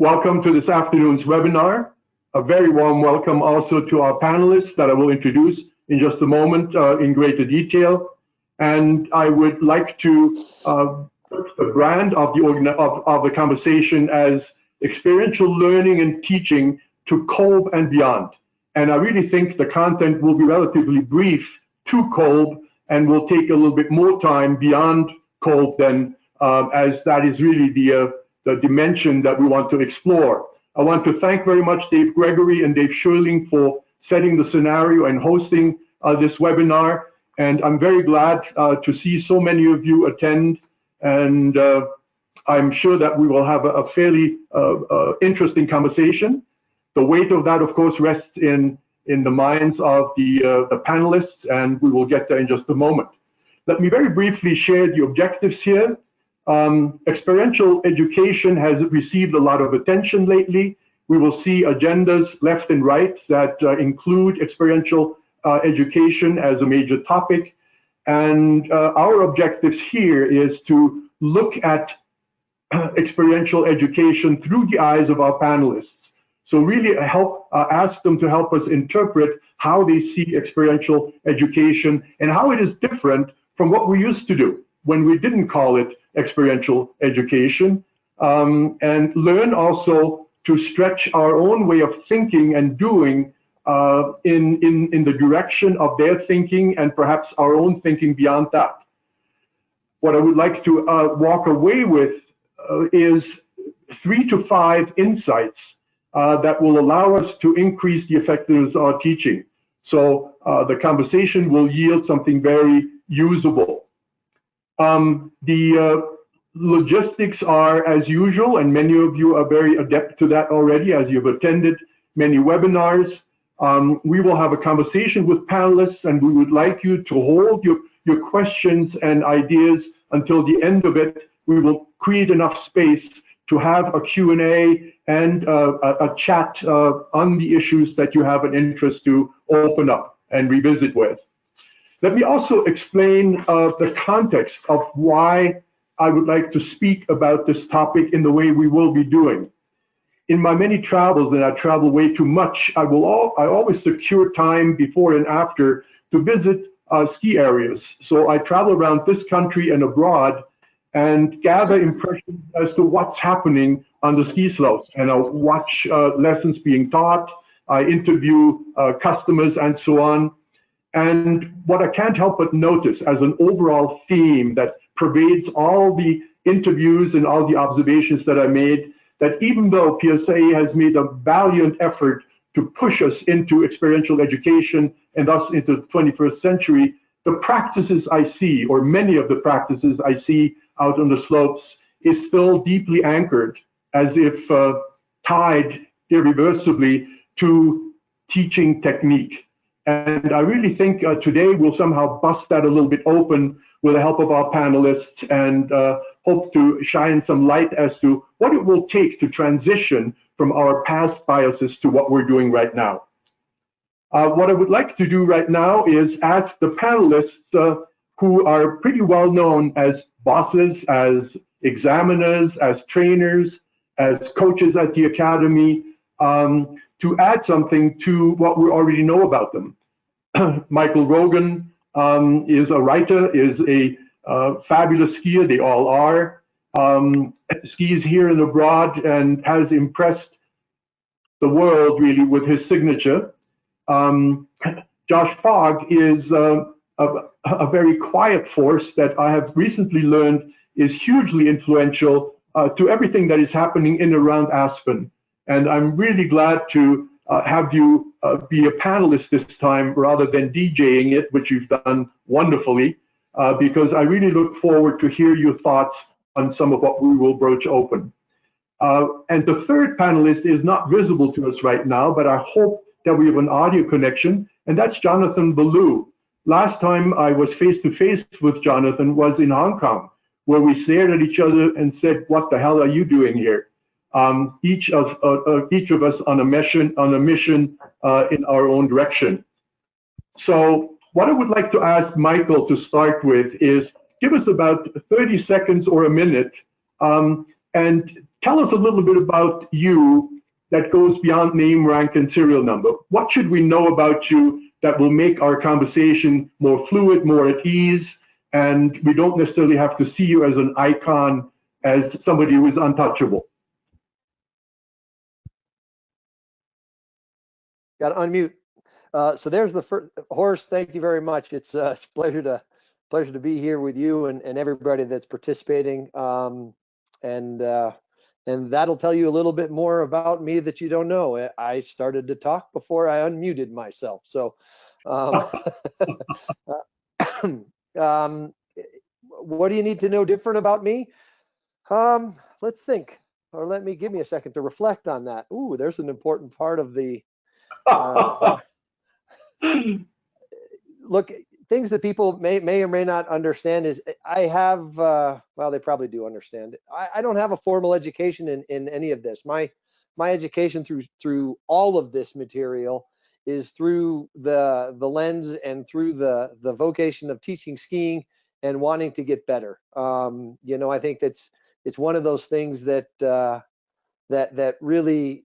Welcome to this afternoon's webinar. A very warm welcome also to our panelists that I will introduce in just a moment in greater detail. And I would like to put the brand of the conversation as experiential learning and teaching to Kolb and beyond. And I really think the content will be relatively brief to Kolb and will take a little bit more time beyond Kolb than as that is really the dimension that we want to explore. I want to thank very much Dave Gregory and Dave Schurling for setting the scenario and hosting this webinar. And I'm very glad to see so many of you attend. And I'm sure that we will have a fairly interesting conversation. The weight of that, of course, rests in the minds of the panelists, and we will get there in just a moment. Let me very briefly share the objectives here. Experiential education has received a lot of attention lately. We will see agendas left and right that include experiential education as a major topic. And our objectives here is to look at experiential education through the eyes of our panelists. So really ask them to help us interpret how they see experiential education and how it is different from what we used to do when we didn't call it experiential education, and learn also to stretch our own way of thinking and doing in the direction of their thinking and perhaps our own thinking beyond that. What I would like to walk away with is 3 to 5 insights that will allow us to increase the effectiveness of our teaching. So the conversation will yield something very usable. The logistics are as usual, and many of you are very adept to that already as you've attended many webinars. We will have a conversation with panelists, and we would like you to hold your questions and ideas until the end of it. We will create enough space to have a Q&A and a chat on the issues that you have an interest to open up and revisit with. Let me also explain the context of why I would like to speak about this topic in the way we will be doing. In my many travels, and I travel way too much, I always secure time before and after to visit ski areas. So I travel around this country and abroad and gather impressions as to what's happening on the ski slopes. And I'll watch lessons being taught, I interview customers and so on. And what I can't help but notice as an overall theme that pervades all the interviews and all the observations that I made, that even though PSIA has made a valiant effort to push us into experiential education and thus into the 21st century, the practices I see, or many of the practices I see out on the slopes, is still deeply anchored, as if tied irreversibly to teaching technique. And I really think today we'll somehow bust that a little bit open with the help of our panelists and hope to shine some light as to what it will take to transition from our past biases to what we're doing right now. What I would like to do right now is ask the panelists who are pretty well known as bosses, as examiners, as trainers, as coaches at the academy, to add something to what we already know about them. Michael Rogan is a writer, is a fabulous skier, they all are, skis here and abroad and has impressed the world really with his signature. Josh Fogg is a very quiet force that I have recently learned is hugely influential to everything that is happening in and around Aspen. And I'm really glad to have you be a panelist this time rather than DJing it, which you've done wonderfully, because I really look forward to hear your thoughts on some of what we will broach open. And the third panelist is not visible to us right now, but I hope that we have an audio connection, and that's Jonathan Ballou. Last time I was face-to-face with Jonathan was in Hong Kong, where we stared at each other and said, "What the hell are you doing here?" Each of us on a mission in our own direction. So what I would like to ask Michael to start with is give us about 30 seconds or a minute and tell us a little bit about you that goes beyond name, rank, and serial number. What should we know about you that will make our conversation more fluid, more at ease, and we don't necessarily have to see you as an icon, as somebody who is untouchable? Got to unmute. So there's the first. Horst, thank you very much. It's a pleasure to be here with you and everybody that's participating. And that'll tell you a little bit more about me that you don't know. I started to talk before I unmuted myself. So what do you need to know different about me? Let's think, or give me a second to reflect on that. Ooh, there's an important part of the look, things that people may or may not understand is I have, well, they probably do understand. I don't have a formal education in any of this. My education through all of this material is through the lens and through the vocation of teaching skiing and wanting to get better. You know, I think it's one of those things that that really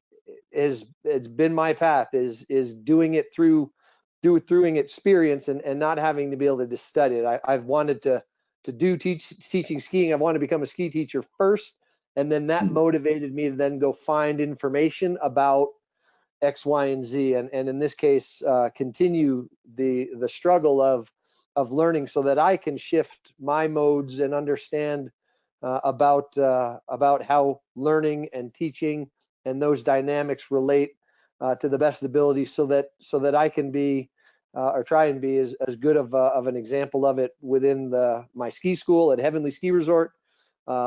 it's been my path is doing it through experience and not having to be able to just study it. I've wanted to do teaching skiing. I wanted to become a ski teacher first, and then that motivated me to then go find information about X, Y, and Z, and in this case, continue the struggle of learning so that I can shift my modes and understand about how learning and teaching and those dynamics relate to the best ability, so that I can be or try and be as good of an example of it within my ski school at Heavenly Ski Resort,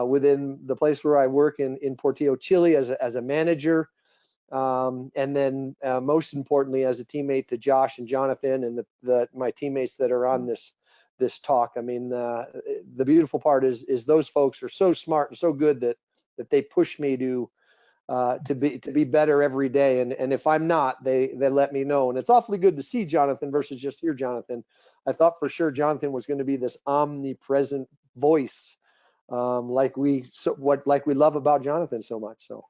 within the place where I work in Portillo, Chile as a manager, and then most importantly as a teammate to Josh and Jonathan and my teammates that are on this talk. I mean, the beautiful part is those folks are so smart and so good that they push me to be better every day, and if I'm not, they let me know. And it's awfully good to see Jonathan versus just hear Jonathan. I thought for sure Jonathan was going to be this omnipresent voice, like we love about Jonathan so much. So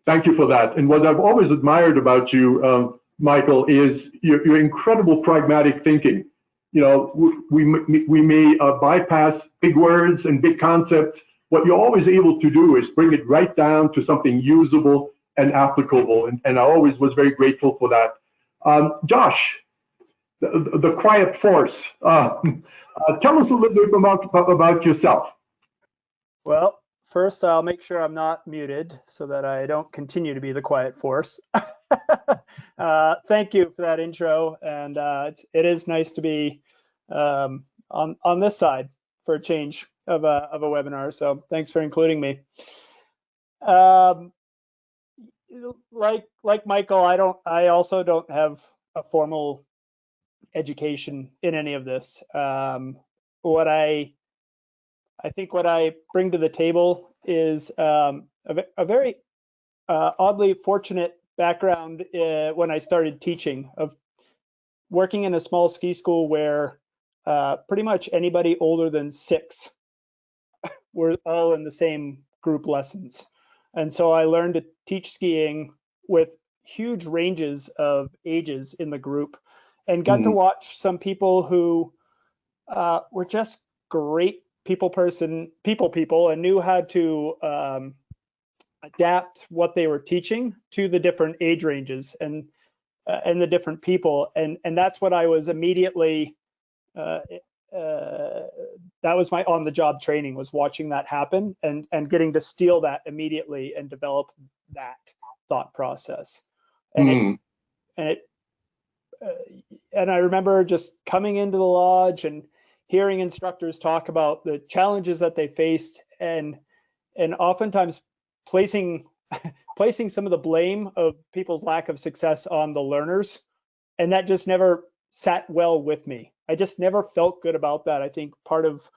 thank you for that. And what I've always admired about you, Michael, is your incredible pragmatic thinking. You know, we may bypass big words and big concepts. What you're always able to do is bring it right down to something usable and applicable. And I always was very grateful for that. Josh, the quiet force. Tell us a little bit about yourself. Well, first, I'll make sure I'm not muted so that I don't continue to be the quiet force. Thank you for that intro, and it is nice to be on this side for a change of a webinar. So thanks for including me. Like Michael, I also don't have a formal education in any of this. What I think what I bring to the table is a very oddly fortunate background when I started teaching, of working in a small ski school where pretty much anybody older than 6 were all in the same group lessons. And so I learned to teach skiing with huge ranges of ages in the group, and got to watch some people who were just great people and knew how to adapt what they were teaching to the different age ranges and the different people. And that's what I was immediately that was my on-the-job training, was watching that happen and getting to steal that immediately and develop that thought process. And and I remember just coming into the lodge and hearing instructors talk about the challenges that they faced, and oftentimes placing some of the blame of people's lack of success on the learners, and that just never sat well with me. I just never felt good about that. I think part of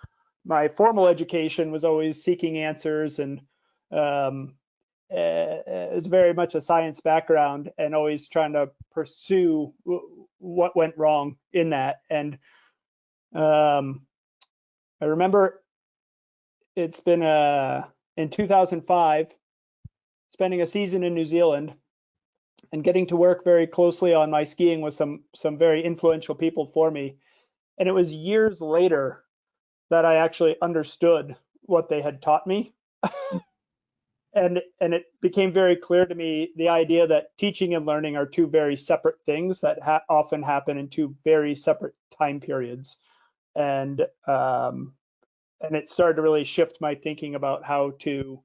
my formal education was always seeking answers, and it's very much a science background, and always trying to pursue what went wrong in that. And I remember it's been in 2005, spending a season in New Zealand and getting to work very closely on my skiing with some very influential people for me. And it was years later that I actually understood what they had taught me. And it became very clear to me the idea that teaching and learning are two very separate things that often happen in two very separate time periods. And it started to really shift my thinking about how to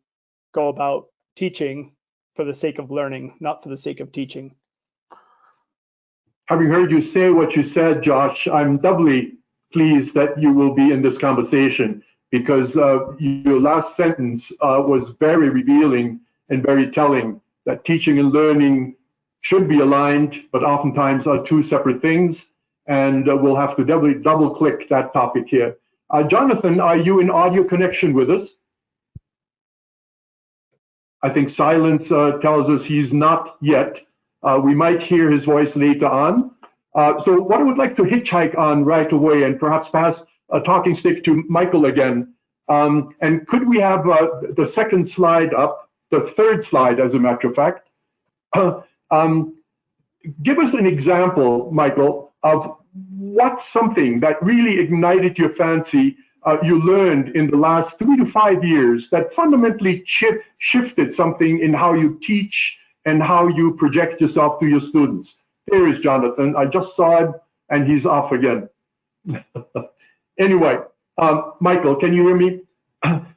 go about teaching for the sake of learning, not for the sake of teaching. Having heard you say what you said, Josh, I'm doubly pleased that you will be in this conversation, because your last sentence was very revealing and very telling, that teaching and learning should be aligned, but oftentimes are two separate things. And we'll have to double click that topic here. Jonathan, are you in audio connection with us? I think silence tells us he's not yet. We might hear his voice later on. So what I would like to hitchhike on right away and perhaps pass a talking stick to Michael again. And could we have the second slide up, the third slide, as a matter of fact? Give us an example, Michael, of what's something that really ignited your fancy you learned in the last 3 to 5 years that fundamentally shifted something in how you teach and how you project yourself to your students. There is Jonathan. I just saw him, and he's off again. Anyway, Michael, can you hear me?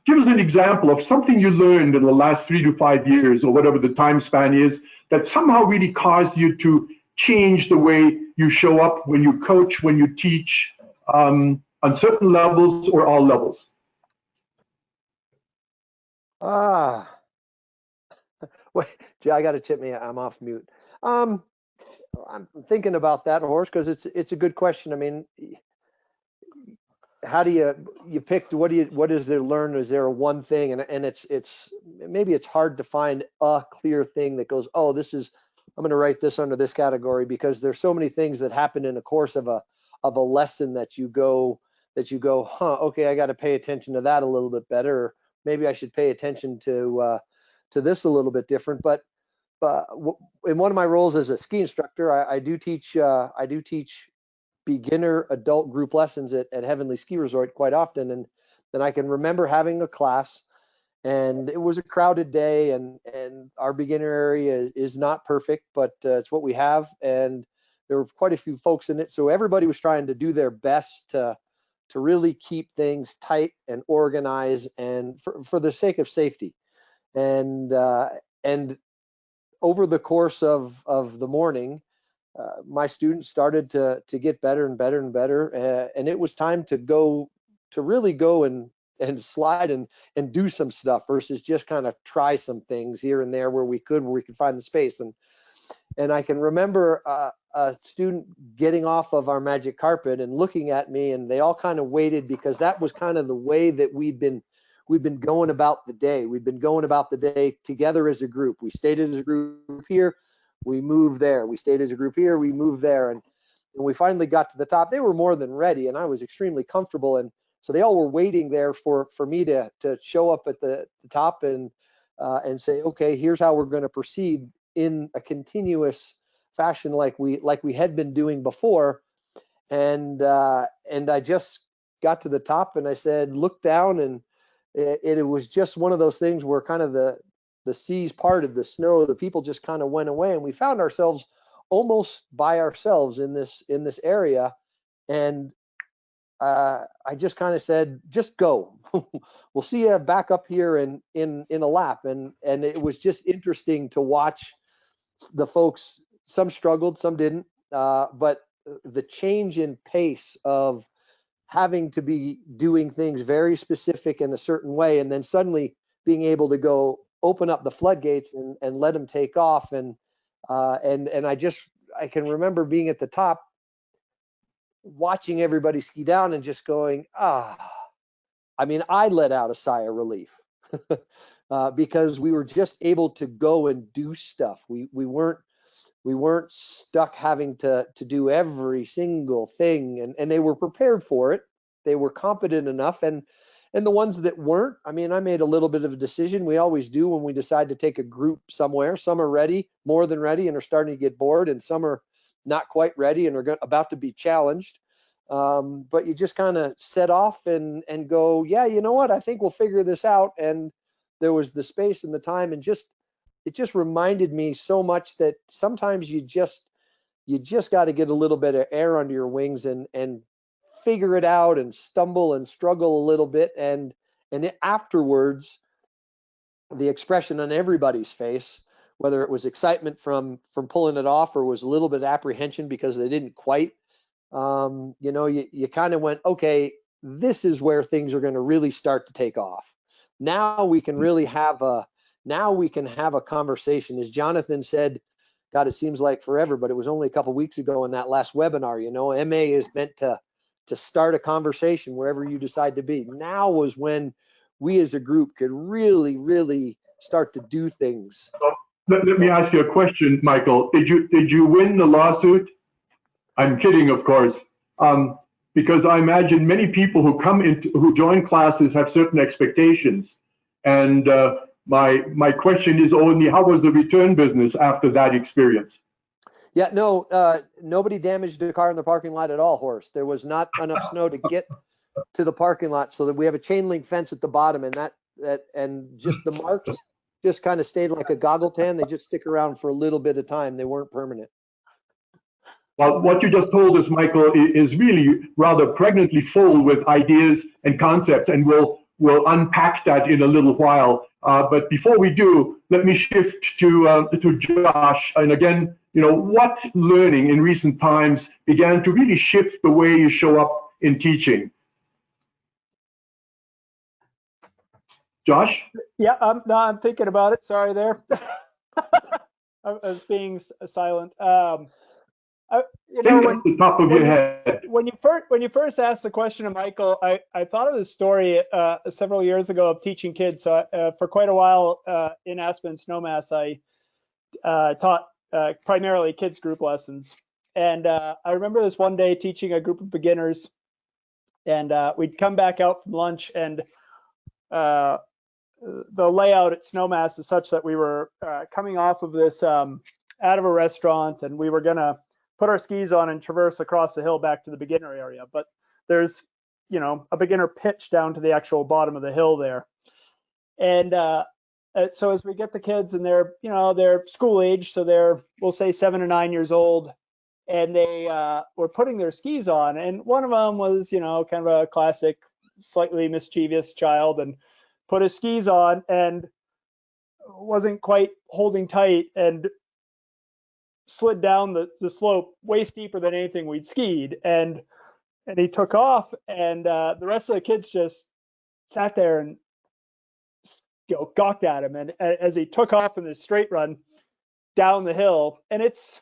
Give us an example of something you learned in the last 3 to 5 years, or whatever the time span is, that somehow really caused you to change the way you show up when you coach, when you teach, on certain levels or all levels. Wait, Jay, I got to tip me. I'm off mute. I'm thinking about that, Horst, because it's a good question. I mean, how do you pick? What is there learn? Is there a one thing? And it's maybe it's hard to find a clear thing that goes, oh, this is, I'm going to write this under this category, because there's so many things that happen in the course of a lesson that you go, huh, okay, I got to pay attention to that a little bit better. Or maybe I should pay attention to this a little bit different. But in one of my roles as a ski instructor, I do teach beginner adult group lessons at Heavenly Ski Resort quite often. And then I can remember having a class, and it was a crowded day, and our beginner area is not perfect, but it's what we have. And there were quite a few folks in it. So everybody was trying to do their best to really keep things tight and organized, and for the sake of safety. And over the course of the morning, my students started to get better and better and better, and it was time to really go and slide and do some stuff versus just kind of try some things here and there where we could find the space. And I can remember a student getting off of our magic carpet and looking at me, and they all kind of waited, because that was kind of the way that we've been going about the day. We've been going about the day together as a group. We stayed as a group here, we moved there. We stayed as a group here, we moved there. And when we finally got to the top, they were more than ready, and I was extremely comfortable. And so they all were waiting there for me to show up at the top and say, okay, here's how we're going to proceed in a continuous fashion like we had been doing before. And I just got to the top, and I said, look down, and it was just one of those things where kind of the seas parted, the snow, the people just kind of went away, and we found ourselves almost by ourselves in this area. And I just kind of said, just go. We'll see you back up here in a lap. And it was just interesting to watch the folks. Some struggled, some didn't, but the change in pace of having to be doing things very specific in a certain way, and then suddenly being able to go open up the floodgates and let them take off. And I can remember being at the top, watching everybody ski down and just going, I mean, I let out a sigh of relief because we were just able to go and do stuff. We weren't stuck having to do every single thing, and they were prepared for it. They were competent enough, and And the ones that weren't, I mean, I made a little bit of a decision. We always do when we decide to take a group somewhere. Some are ready, more than ready, and are starting to get bored, and some are not quite ready and are about to be challenged. But you just kind of set off and go, yeah, you know what? I think we'll figure this out. And there was the space and the time, and it just reminded me so much that sometimes you just got to get a little bit of air under your wings and figure it out and stumble and struggle a little bit, and afterwards the expression on everybody's face, whether it was excitement from pulling it off or was a little bit of apprehension because they didn't quite, you kind of went, okay, this is where things are going to really start to take off. Now we can really have a conversation. As Jonathan said, God, it seems like forever, but it was only a couple weeks ago in that last webinar. MA is meant to start a conversation wherever you decide to be. Now was when we as a group could really, really start to do things. Let me ask you a question, Michael. Did you win the lawsuit? I'm kidding, of course, because I imagine many people who join classes have certain expectations, and my question is only, how was the return business after that experience? Yeah, no, nobody damaged a car in the parking lot at all, Horst. There was not enough snow to get to the parking lot, so that we have a chain link fence at the bottom, and and just the marks just kind of stayed like a goggle tan. They just stick around for a little bit of time. They weren't permanent. Well, what you just told us, Michael, is really rather pregnantly full with ideas and concepts, and we'll unpack that in a little while. But before we do, let me shift to Josh. And again, what learning in recent times began to really shift the way you show up in teaching? Josh? Yeah, I'm thinking about it. Sorry there. I was being silent. Think off the top of your head. When you first asked the question of Michael, I thought of this story several years ago of teaching kids. So for quite a while in Aspen Snowmass, I taught primarily kids group lessons. And I remember this one day teaching a group of beginners, and we'd come back out from lunch, and the layout at Snowmass is such that we were coming off of this out of a restaurant, and we were gonna put our skis on and traverse across the hill back to the beginner area. But there's, a beginner pitch down to the actual bottom of the hill there. And so as we get the kids, and they're school age, so they're, we'll say 7 or 9 years old, and they were putting their skis on. And one of them was, kind of a classic, slightly mischievous child, and put his skis on and wasn't quite holding tight and slid down the slope way steeper than anything we'd skied, and he took off, and the rest of the kids just sat there and gawked at him. And as he took off in this straight run down the hill, and it's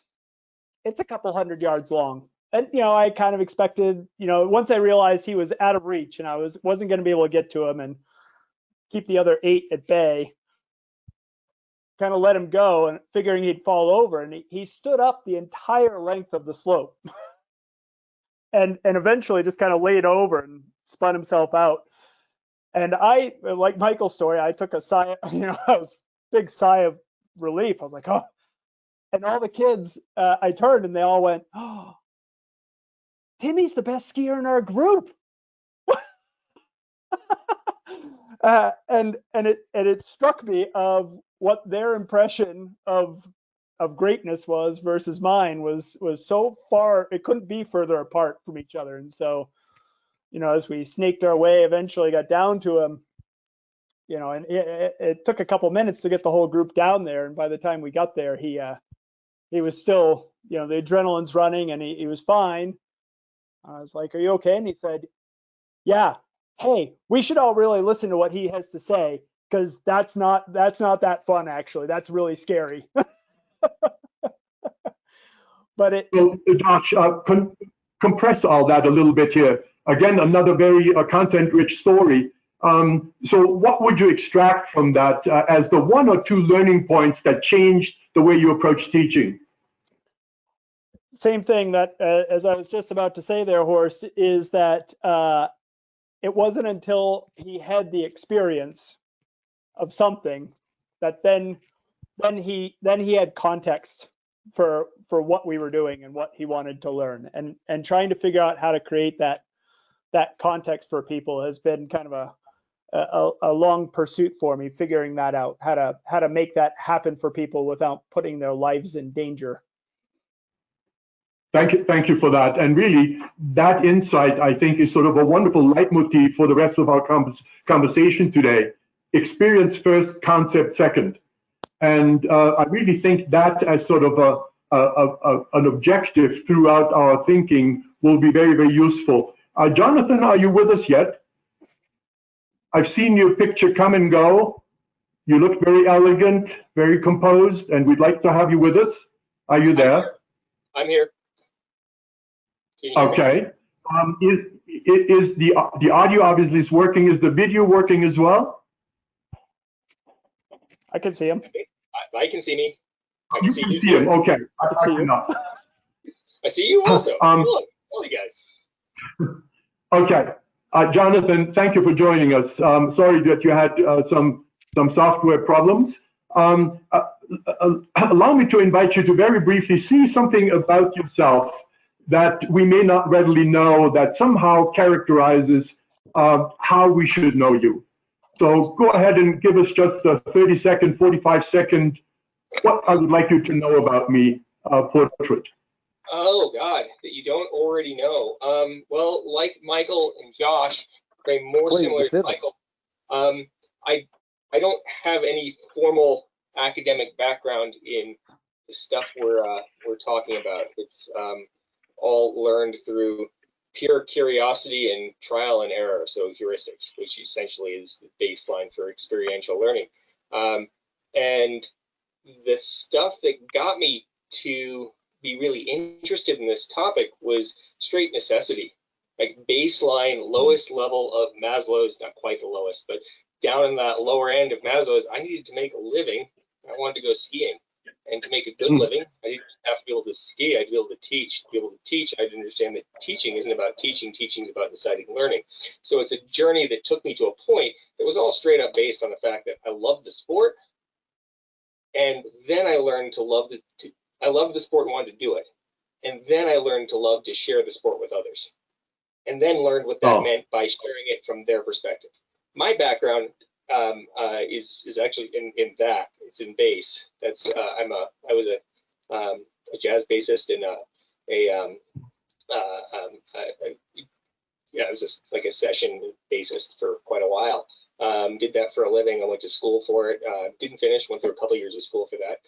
a couple 100 yards long, and I kind of expected, once I realized he was out of reach and I wasn't going to be able to get to him and keep the other 8 at bay, kind of let him go, and figuring he'd fall over, and he stood up the entire length of the slope and eventually just kind of laid over and spun himself out. And I, like Michael's story, I took a sigh, big sigh of relief. I was like, oh. And all the kids, I turned, and they all went, oh, Timmy's the best skier in our group. And it struck me of what their impression of greatness was versus mine was so far, it couldn't be further apart from each other. And so, as we snaked our way, eventually got down to him, and it took a couple minutes to get the whole group down there. And by the time we got there, he was still, the adrenaline's running, and he was fine. I was like, are you okay? And he said, yeah. Hey, we should all really listen to what he has to say, because that's not that fun, actually. That's really scary. But so, Josh, compress all that a little bit here. Again, another very content-rich story. So what would you extract from that as the 1 or 2 learning points that changed the way you approach teaching? Same thing that, as I was just about to say there, Horst, is that it wasn't until he had the experience of something that then he had context for what we were doing and what he wanted to learn, and trying to figure out how to create that context for people has been kind of a long pursuit for me, figuring that out, how to make that happen for people without putting their lives in danger. Thank you for that. And really, that insight, I think, is sort of a wonderful leitmotif for the rest of our conversation today. Experience first, concept second. And I really think that as sort of an objective throughout our thinking will be very, very useful. Jonathan, are you with us yet? I've seen your picture come and go. You look very elegant, very composed, and we'd like to have you with us. Are you there? I'm here. Okay. Is the audio obviously is working? Is the video working as well? I can see him. I can see me. I You can see him. Okay. I cannot. I see you also. Hello, you guys. Okay. Jonathan, thank you for joining us. Sorry that you had some software problems. Allow me to invite you to very briefly see something about yourself that we may not readily know that somehow characterizes how we should know you. So go ahead and give us just a 30-second, 45-second, what I would like you to know about me portrait. Oh God, that you don't already know. Well, like Michael and Josh, very more similar to Michael. I don't have any formal academic background in the stuff we're talking about. It's all learned through pure curiosity and trial and error, so heuristics, which essentially is the baseline for experiential learning. And the stuff that got me to be really interested in this topic was straight necessity, like baseline, lowest level of Maslow's, not quite the lowest, but down in that lower end of Maslow's. I needed to make a living. I wanted to go skiing, and to make a good living, I didn't have to be able to ski. I'd be able to teach. To be able to teach, I'd understand that teaching isn't about teaching. Teaching is about deciding learning. So it's a journey that took me to a point that was all straight up based on the fact that I loved the sport, and then I learned to love I loved the sport and wanted to do it. And then I learned to love to share the sport with others. And then learned what that meant by sharing it from their perspective. My background is actually in that. It's in bass. That's I was a jazz bassist and I was just like a session bassist for quite a while. Did that for a living. I went to school for it. Didn't finish. Went through a couple of years of school for that.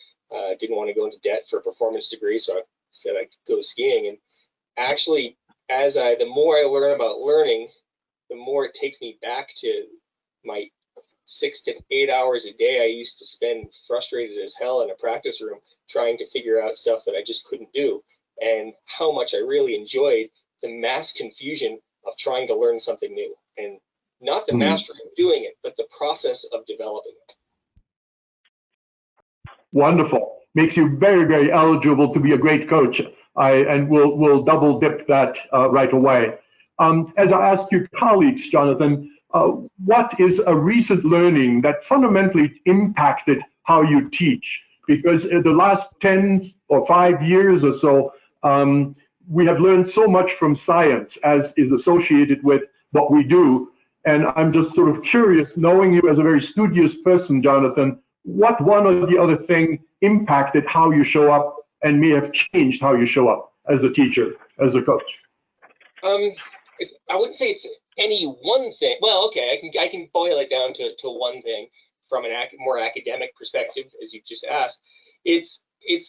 Didn't want to go into debt for a performance degree, so I said I'd go skiing. And actually, the more I learn about learning, the more it takes me back to my 6 to 8 hours a day I used to spend frustrated as hell in a practice room trying to figure out stuff that I just couldn't do, and how much I really enjoyed the mass confusion of trying to learn something new. And not the mastery of doing it, but the process of developing it. Wonderful. Makes you very, very eligible to be a great coach. And we'll double dip that right away. As I ask your colleagues, Jonathan, what is a recent learning that fundamentally impacted how you teach? Because in the last 10 or 5 years or so, we have learned so much from science as is associated with what we do. And I'm just sort of curious, knowing you as a very studious person, Jonathan, what one or the other thing impacted how you show up and may have changed how you show up as a teacher, as a coach? I wouldn't say it's any one thing. Well, okay, I can boil it down to one thing from an more academic perspective, as you just asked. It's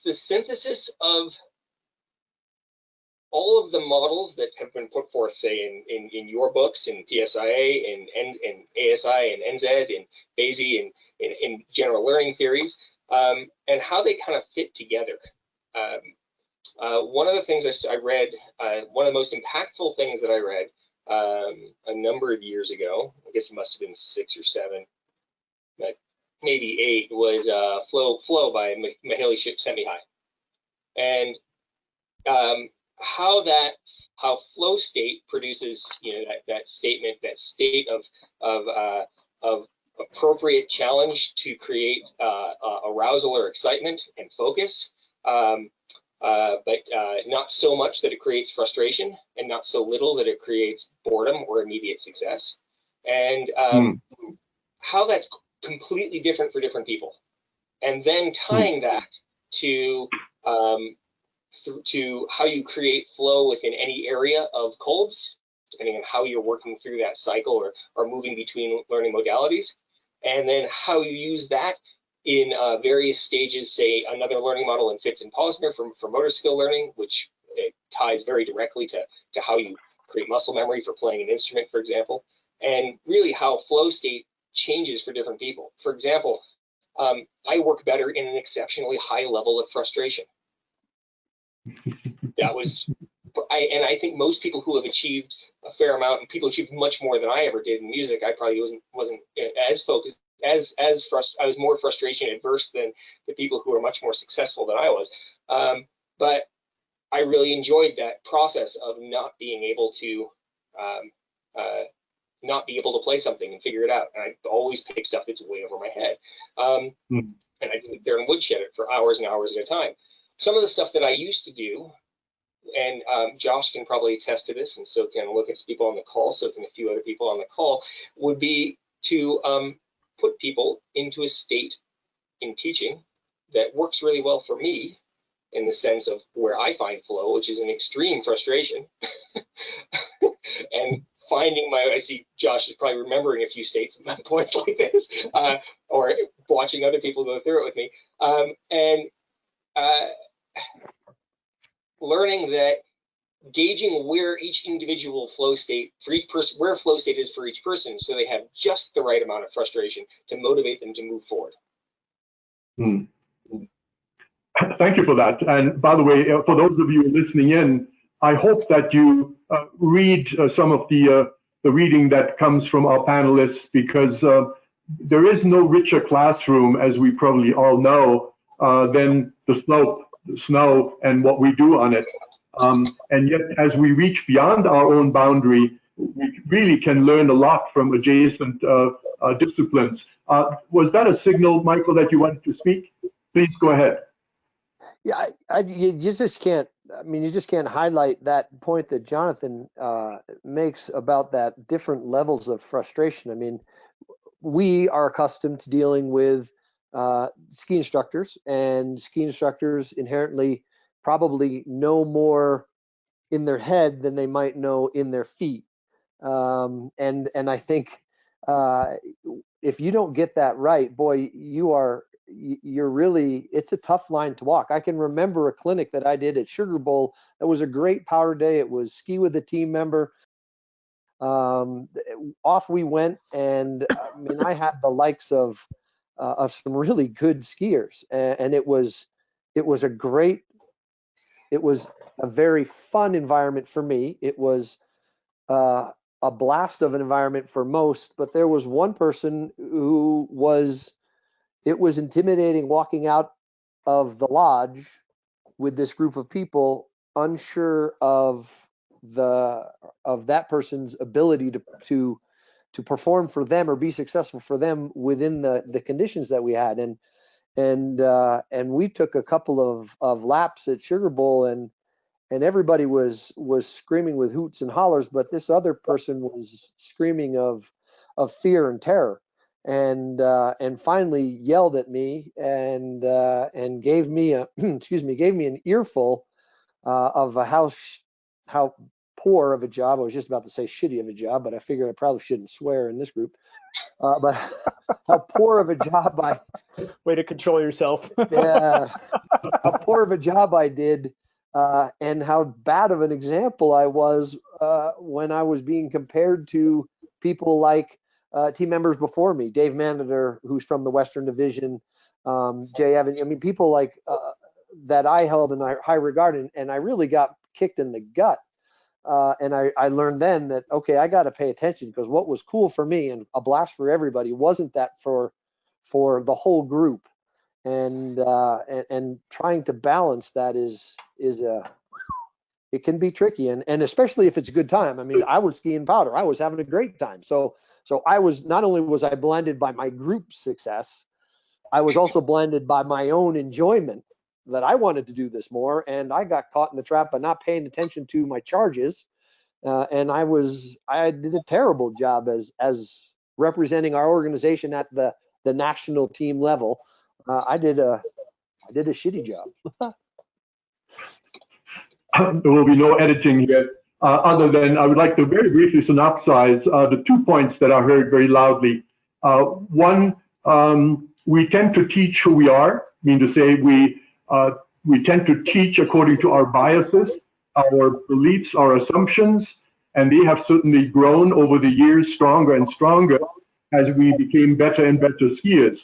the synthesis of all of the models that have been put forth, say in your books, in PSIA and ASI and NZ and AASI and in general learning theories, and how they kind of fit together. One of the things I read, one of the most impactful things that I read a number of years ago, I guess it must have been 6 or 7, but maybe 8, was Flow by Mihaly Csikszentmihalyi. And how flow state produces, that statement, that state of appropriate challenge to create arousal or excitement and focus, but not so much that it creates frustration, and not so little that it creates boredom or immediate success, and how that's completely different for different people, and then tying that to how you create flow within any area of Kolb's, depending on how you're working through that cycle or moving between learning modalities, and then how you use that in various stages, say another learning model in Fitz and Posner for motor skill learning, which ties very directly to how you create muscle memory for playing an instrument, for example, and really how flow state changes for different people. For example, I work better in an exceptionally high level of frustration. I think most people who have achieved a fair amount, and people achieved much more than I ever did in music, I probably wasn't as focused, I was more frustration adverse than the people who are much more successful than I was. But I really enjoyed that process of not being able to play something and figure it out. And I always pick stuff that's way over my head. And I'd sit there and woodshed it for hours and hours at a time. Some of the stuff that I used to do, and Josh can probably attest to this, and so can Lucas, people on the call, so can a few other people on the call, would be to put people into a state in teaching that works really well for me, in the sense of where I find flow, which is an extreme frustration, and finding I see Josh is probably remembering a few states at points like this, or watching other people go through it with me, and learning that gauging where each individual flow state for each person, where flow state is for each person, so they have just the right amount of frustration to motivate them to move forward. Thank you for that. And by the way, for those of you listening in, I hope that you read some of the reading that comes from our panelists, because there is no richer classroom, as we probably all know, than the snow and what we do on it. And yet, as we reach beyond our own boundary, we really can learn a lot from adjacent disciplines. Was that a signal, Michael, that you wanted to speak? Please go ahead. Yeah, you just can't. I mean, you just can't highlight that point that Jonathan makes about that different levels of frustration. I mean, we are accustomed to dealing with ski instructors, and ski instructors inherently probably know more in their head than they might know in their feet. And I think if you don't get that right, boy, you're really, it's a tough line to walk. I can remember a clinic that I did at Sugar Bowl. That was a great power day. It was ski with a team member. Off we went, and I mean, I had the likes of some really good skiers, and it was a very fun environment for me. It was a blast of an environment for most, but there was one person who it was intimidating walking out of the lodge with this group of people, unsure of that person's ability to perform for them or be successful for them within the conditions that we had. And we took a couple of laps at Sugar Bowl, and everybody was screaming with hoots and hollers, but this other person was screaming of fear and terror, and finally yelled at me and gave me gave me an earful of how poor of a job. I was just about to say shitty of a job, but I figured I probably shouldn't swear in this group. But how poor of a job way to control yourself. Yeah, how poor of a job I did, and how bad of an example I was when I was being compared to people like team members before me, Dave Manater, who's from the Western Division, Jay Evans. I mean, people like that I held in high regard, and I really got kicked in the gut. And I learned then that, okay, I got to pay attention, because what was cool for me and a blast for everybody wasn't that for the whole group. And trying to balance that is it can be tricky, and especially if it's a good time. I mean, I was skiing powder. I was having a great time. So I was, not only was I blinded by my group success, I was also blinded by my own enjoyment that I wanted to do this more, and I got caught in the trap of not paying attention to my charges, and I did a terrible job as representing our organization at the national team level. I did a shitty job. There will be no editing here, other than I would like to very briefly synopsize the 2 points that I heard very loudly. One, we tend to teach who we are, mean to say we tend to teach according to our biases, our beliefs, our assumptions, and they have certainly grown over the years stronger and stronger as we became better and better skiers.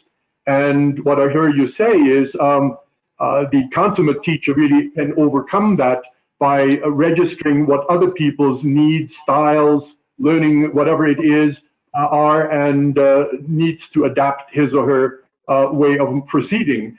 And what I heard you say is the consummate teacher really can overcome that by registering what other people's needs, styles, learning, whatever it is, are, and needs to adapt his or her way of proceeding.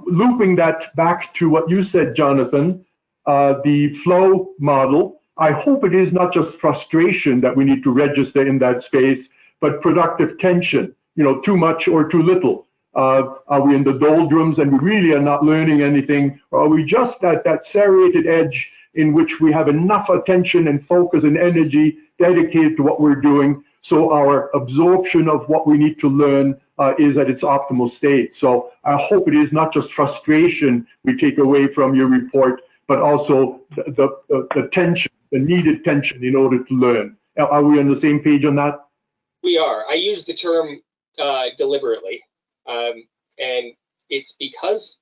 Looping that back to what you said, Jonathan, the flow model, I hope it is not just frustration that we need to register in that space, but productive tension, too much or too little. Are we in the doldrums and we really are not learning anything? Or are we just at that serrated edge in which we have enough attention and focus and energy dedicated to what we're doing, so our absorption of what we need to learn is at its optimal state? So I hope it is not just frustration we take away from your report, but also the tension, the needed tension in order to learn. Are we on the same page on that? We are. I use the term deliberately. And it's because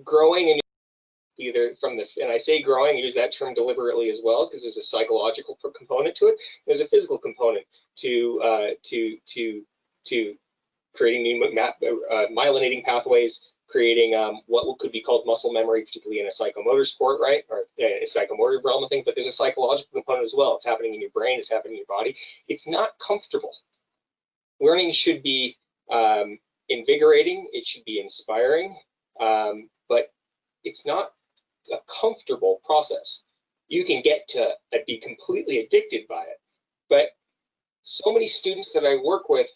growing, and either and I say growing, I use that term deliberately as well, because there's a psychological component to it. There's a physical component to creating new myelinating pathways, creating what could be called muscle memory, particularly in a psychomotor sport, right? Or a psychomotor realm of thing, but there's a psychological component as well. It's happening in your brain, it's happening in your body. It's not comfortable. Learning should be invigorating, it should be inspiring, but it's not a comfortable process. You can get to be completely addicted by it, but so many students that I work with,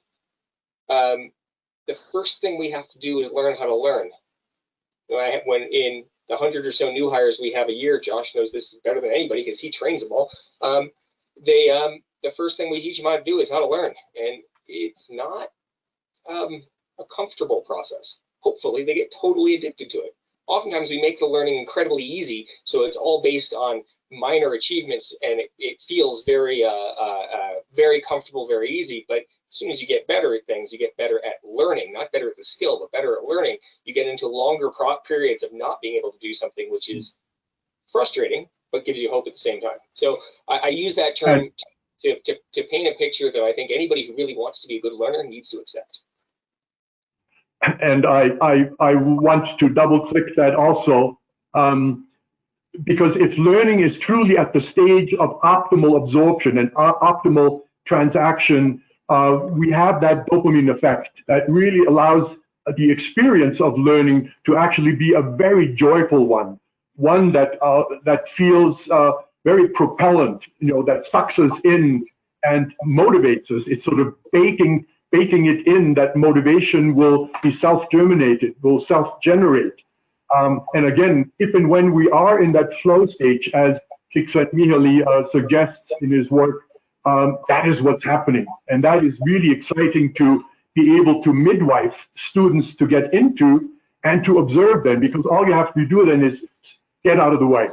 the first thing we have to do is learn how to learn. When in the 100 or so new hires we have a year, Josh knows this is better than anybody because he trains them all. The first thing we teach them how to do is how to learn, and it's not a comfortable process. Hopefully they get totally addicted to it. Oftentimes we make the learning incredibly easy, so it's all based on minor achievements, and it feels very very comfortable, very easy. But as soon as you get better at things, you get better at learning, not better at the skill, but better at learning. You get into longer periods of not being able to do something, which is frustrating, but gives you hope at the same time. So I use that term to paint a picture that I think anybody who really wants to be a good learner needs to accept. And I want to double click that also, because if learning is truly at the stage of optimal absorption and optimal transaction, we have that dopamine effect that really allows the experience of learning to actually be a very joyful one that feels very propellant, that sucks us in and motivates us. It's sort of baking it in that motivation will be self-germinated, will self-generate. And again, if and when we are in that flow stage, as Csikszentmihalyi suggests in his work, that is what's happening. And that is really exciting to be able to midwife students to get into and to observe them, because all you have to do then is get out of the way.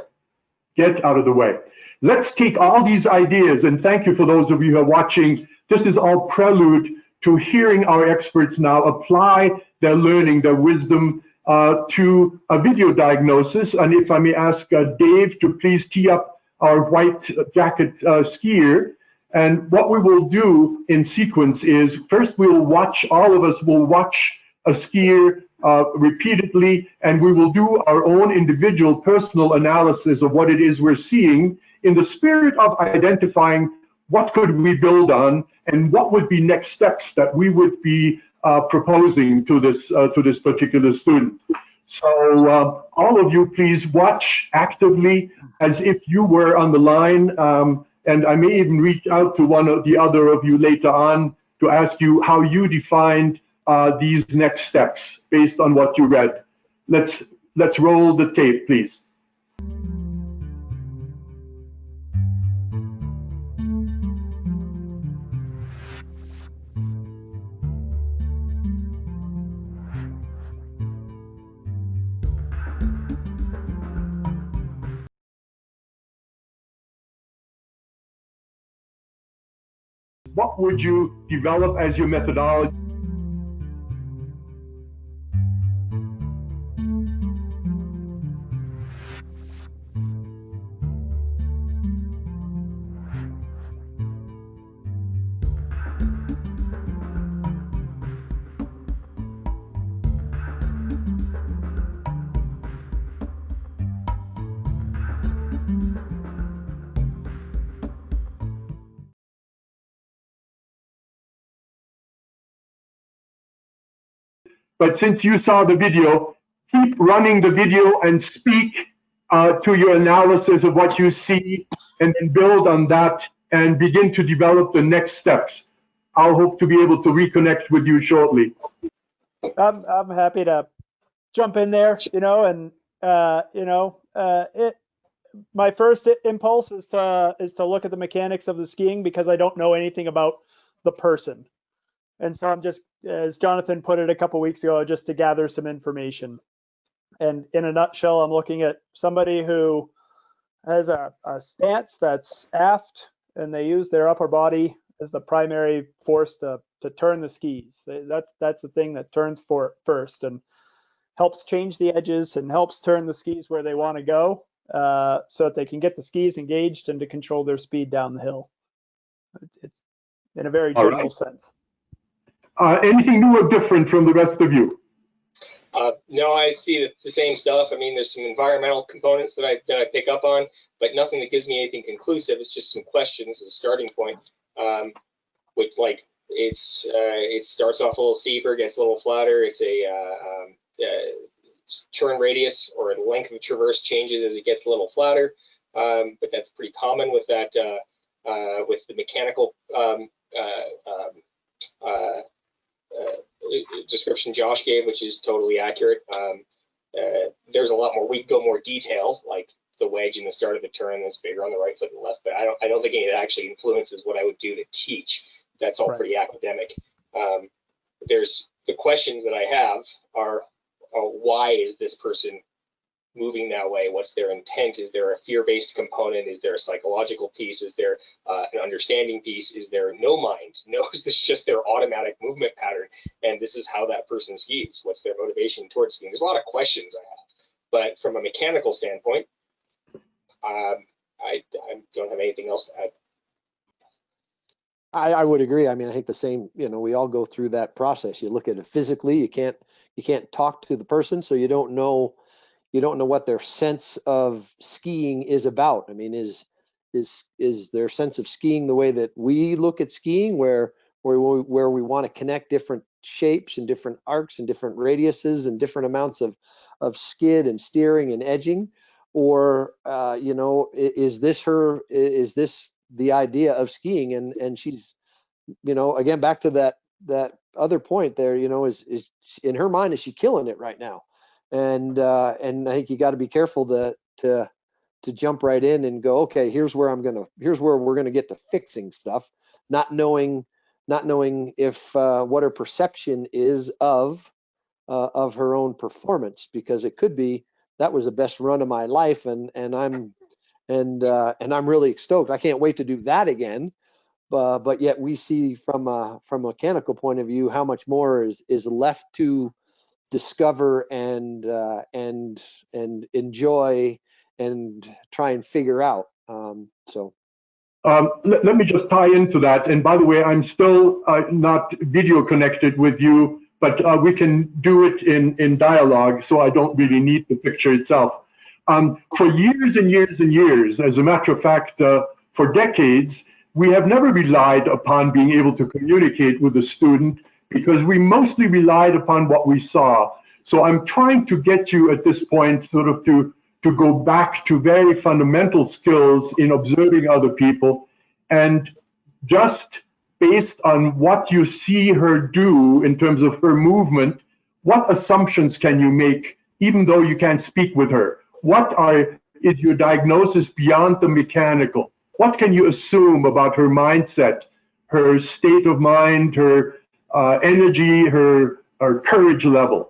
Get out of the way. Let's take all these ideas, and thank you for those of you who are watching. This is all prelude to hearing our experts now apply their learning, their wisdom to a video diagnosis. And if I may ask Dave to please tee up our white jacket skier. And what we will do in sequence is, first we'll watch, all of us will watch a skier repeatedly, and we will do our own individual personal analysis of what it is we're seeing in the spirit of identifying what could we build on and what would be next steps that we would be proposing to this particular student. So all of you, please watch actively as if you were on the line. And I may even reach out to one or the other of you later on to ask you how you defined these next steps based on what you read. Let's roll the tape, please. What would you develop as your methodology? But since you saw the video, keep running the video and speak to your analysis of what you see, and then build on that and begin to develop the next steps. I'll hope to be able to reconnect with you shortly. I'm happy to jump in there, and my first impulse is to look at the mechanics of the skiing, because I don't know anything about the person. And so I'm just, as Jonathan put it a couple weeks ago, just to gather some information. And in a nutshell, I'm looking at somebody who has a stance that's aft, and they use their upper body as the primary force to turn the skis. That's the thing that turns for first and helps change the edges and helps turn the skis where they want to go, so that they can get the skis engaged and to control their speed down the hill. It's in a very general sense. Anything new or different from the rest of you? No, I see the same stuff. I mean, there's some environmental components that I pick up on, but nothing that gives me anything conclusive. It's just some questions as a starting point. Which, like, it starts off a little steeper, gets a little flatter. It's a turn radius or the length of traverse changes as it gets a little flatter. But that's pretty common with that with the mechanical description Josh gave, which is totally accurate. There's a lot more. We can go more detail, like the wedge in the start of the turn that's bigger on the right foot and left. But I don't think any of that actually influences what I would do to teach. That's all right. Pretty academic. There's the questions that I have are why is this person moving that way? What's their intent? Is there a fear-based component? Is there a psychological piece? Is there an understanding piece? Is there no mind? No, is this just their automatic movement pattern? And this is how that person skis. What's their motivation towards skiing? There's a lot of questions I have. But from a mechanical standpoint, I don't have anything else to add. I would agree. I mean, I think the same, we all go through that process. You look at it physically, you can't talk to the person, so you don't know what their sense of skiing is about. I mean, is their sense of skiing the way that we look at skiing, where we want to connect different shapes and different arcs and different radiuses and different amounts of skid and steering and edging, or is this the idea of skiing? And she's, again, back to that other point there, is in her mind, is she killing it right now? And I think you got to be careful to jump right in and go, okay, here's where we're gonna get to fixing stuff, not knowing if what her perception is of her own performance, because it could be that was the best run of my life, and I'm really stoked. I can't wait to do that again. But yet we see from a mechanical point of view how much more is left to discover and enjoy and try and figure out. Let me just tie into that. And by the way, I'm still not video connected with you, but we can do it in dialogue, so I don't really need the picture itself. For years and years and years, as a matter of fact, for decades, we have never relied upon being able to communicate with the student, because we mostly relied upon what we saw. So I'm trying to get you at this point sort of to go back to very fundamental skills in observing other people, and just based on what you see her do in terms of her movement, what assumptions can you make, even though you can't speak with her? Is your diagnosis beyond the mechanical? What can you assume about her mindset, her state of mind, her energy, her courage level?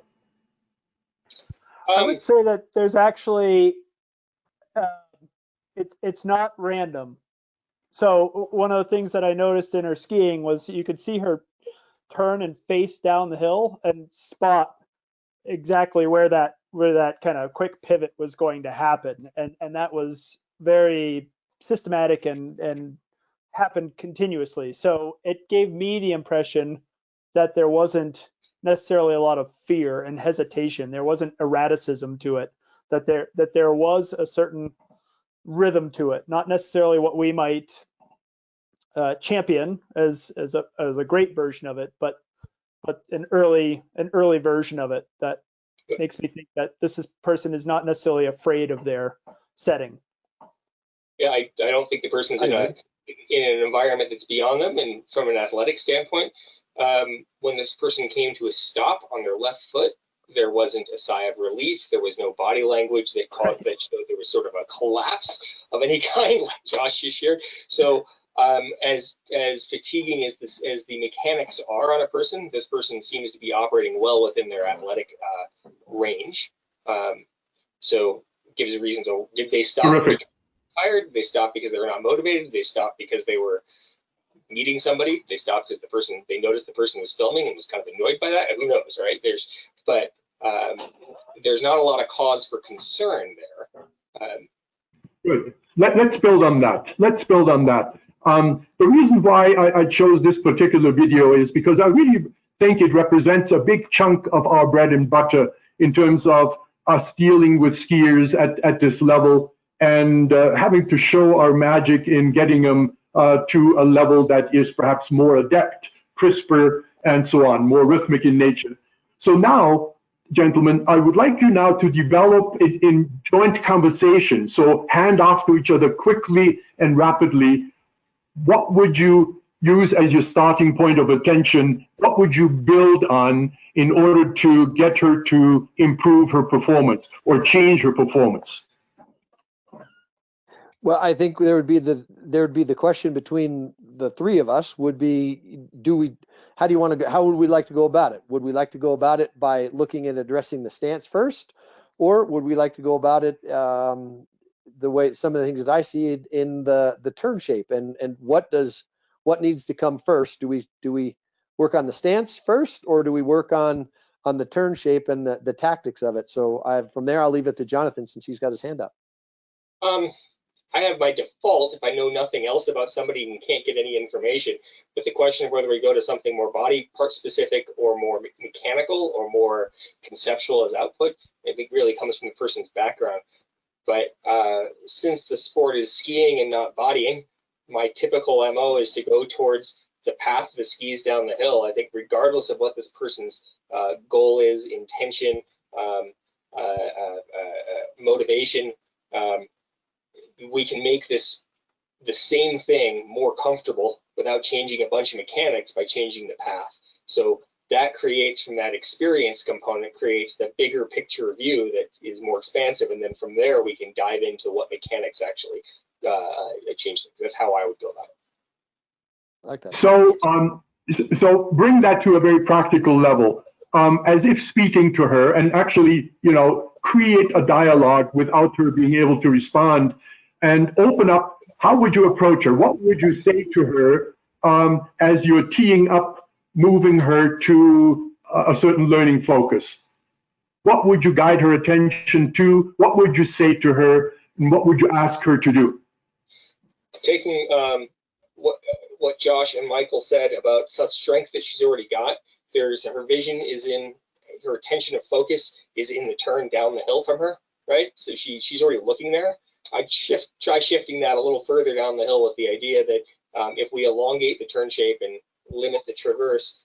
I would say that there's actually, it's not random. So one of the things that I noticed in her skiing was you could see her turn and face down the hill and spot exactly where that kind of quick pivot was going to happen, and that was very systematic and happened continuously. So it gave me the impression that there wasn't necessarily a lot of fear and hesitation. There wasn't erraticism to it. That there was a certain rhythm to it, not necessarily what we might champion as a great version of it, but an early version of it that makes me think that this person is not necessarily afraid of their setting. Yeah, I don't think the person's in an environment that's beyond them. And from an athletic standpoint, when this person came to a stop on their left foot, there wasn't a sigh of relief. There was no body language that showed there was sort of a collapse of any kind, like Josh just shared. So as fatiguing as the mechanics are on a person, this person seems to be operating well within their athletic range. So it gives a reason to, did they stop because they were tired? Did they stop because they were not motivated? Did they stop because they were meeting somebody? They stopped because they noticed the person was filming and was kind of annoyed by that. Who knows, right? There's not a lot of cause for concern there. Good. Let's build on that. The reason why I chose this particular video is because I really think it represents a big chunk of our bread and butter in terms of us dealing with skiers at this level and having to show our magic in getting them to a level that is perhaps more adept, crisper, and so on, more rhythmic in nature. So now, gentlemen, I would like you now to develop it in joint conversation. So hand off to each other quickly and rapidly. What would you use as your starting point of attention? What would you build on in order to get her to improve her performance or change her performance? Well, I think there would be the question between the three of us would be, how would we like to go about it? Would we like to go about it by looking at addressing the stance first, or would we like to go about it the way some of the things that I see in the turn shape, and what needs to come first? Do we work on the stance first, or do we work on the turn shape and the tactics of it? So from there, I'll leave it to Jonathan since he's got his hand up. I have my default if I know nothing else about somebody and can't get any information. But the question of whether we go to something more body part specific or more mechanical or more conceptual as output, I think really comes from the person's background. But since the sport is skiing and not bodying, my typical MO is to go towards the path of the skis down the hill. I think regardless of what this person's goal is, intention, motivation, we can make the same thing more comfortable without changing a bunch of mechanics by changing the path. So that creates, from that experience component, creates the bigger picture view that is more expansive. And then from there, we can dive into what mechanics actually change things. That's how I would go about it. I like that. So bring that to a very practical level, as if speaking to her and actually, create a dialogue without her being able to respond. And open up, how would you approach her? What would you say to her as you're teeing up, moving her to a certain learning focus? What would you guide her attention to? What would you say to her? And what would you ask her to do? Taking what Josh and Michael said about such strength that she's already got, her vision is in, her attention of focus is in the turn down the hill from her, right? So she's already looking there. I'd try shifting that a little further down the hill with the idea that if we elongate the turn shape and limit the traverse,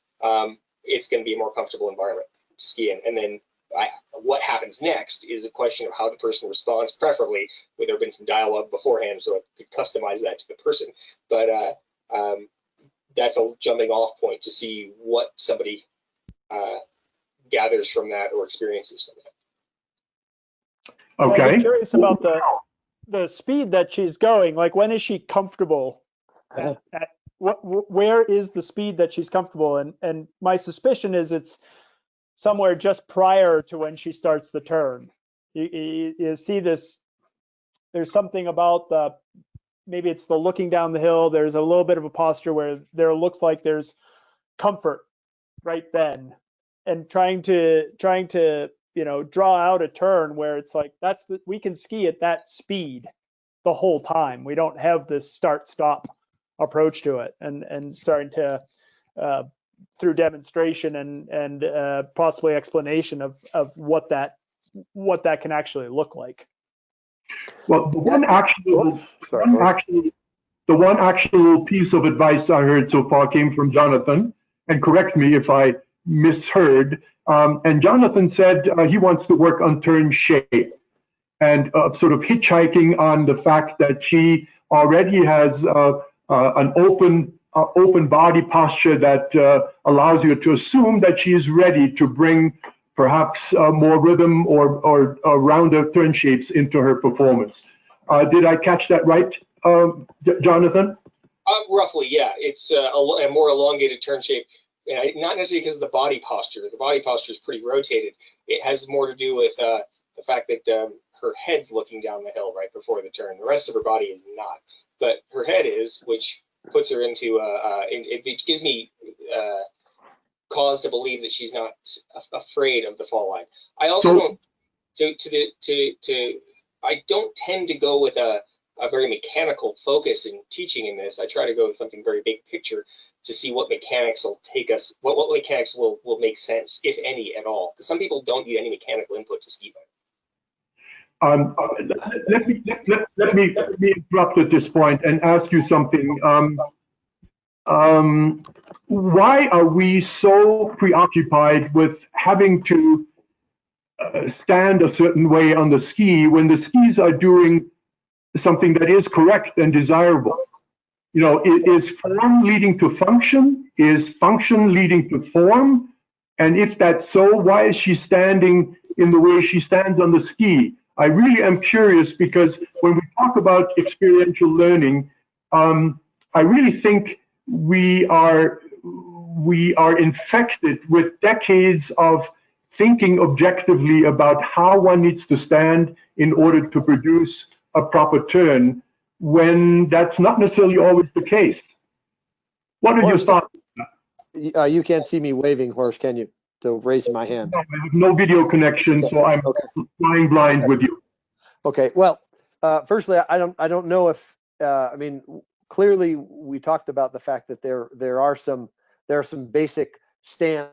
it's going to be a more comfortable environment to ski in. And then what happens next is a question of how the person responds, preferably with there been some dialogue beforehand, so I could customize that to the person. But that's a jumping off point to see what somebody gathers from that or experiences from that. I'm curious about the speed that she's going. Like, when is she comfortable? Where is the speed that she's comfortable? And my suspicion is it's somewhere just prior to when she starts the turn. You see this, there's something about maybe it's the looking down the hill. There's a little bit of a posture where there looks like there's comfort right then, and trying to draw out a turn where it's like we can ski at that speed the whole time. We don't have this start stop approach to it, and starting to through demonstration and possibly explanation of what that can actually look like. Well, the one actual piece of advice I heard so far came from Jonathan, and correct me if I misheard. And Jonathan said he wants to work on turn shape, and sort of hitchhiking on the fact that she already has an open body posture that allows you to assume that she is ready to bring perhaps more rhythm or rounder turn shapes into her performance. Did I catch that right, Jonathan? Roughly, yeah. It's a more elongated turn shape. Not necessarily because of the body posture. The body posture is pretty rotated. It has more to do with the fact that her head's looking down the hill right before the turn. The rest of her body is not, but her head is, which puts her into it gives me cause to believe that she's not afraid of the fall line. I also I don't tend to go with a very mechanical focus in teaching in this. I try to go with something very big picture to see what mechanics will take us, what mechanics will make sense, if any at all. Because some people don't need any mechanical input to ski better. Let me interrupt at this point and ask you something. Why are we so preoccupied with having to stand a certain way on the ski when the skis are doing something that is correct and desirable? You know, is form leading to function? Is function leading to form? And if that's so, why is she standing in the way she stands on the ski? I really am curious, because when we talk about experiential learning, I really think we are infected with decades of thinking objectively about how one needs to stand in order to produce a proper turn, when that's not necessarily always the case. What are your thoughts? You can't see me waving, Horst, can you? To raise my hand. No, I have no video connection, so I'm flying blind with you. Okay. Well, firstly, I don't know if I mean, clearly we talked about the fact that there are some basic stance.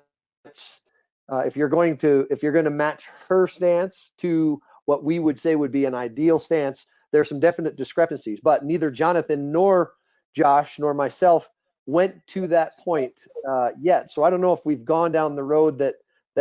If you're going to match her stance to what we would say would be an ideal stance, there's some definite discrepancies. But neither Jonathan nor Josh nor myself went to that point yet. So I don't know if we've gone down the road that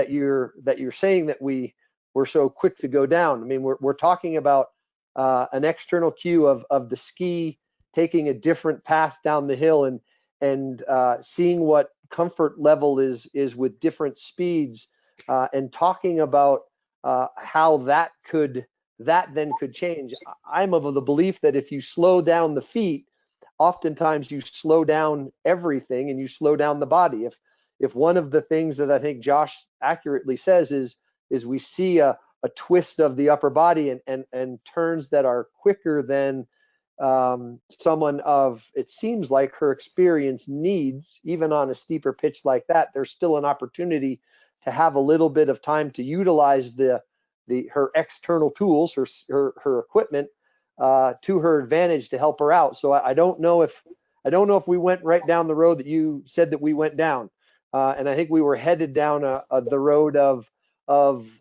you're saying that we're so quick to go down. I mean, we're talking about an external cue of the ski taking a different path down the hill and seeing what comfort level is with different speeds, and talking about how that then could change. I'm of the belief that if you slow down the feet, oftentimes you slow down everything and you slow down the body. If one of the things that I think Josh accurately says is we see a twist of the upper body and turns that are quicker than someone of, it seems like, her experience needs, even on a steeper pitch like that, there's still an opportunity to have a little bit of time to utilize her external tools, her equipment, to her advantage to help her out. So I don't know if we went right down the road that you said that we went down, and I think we were headed down the road of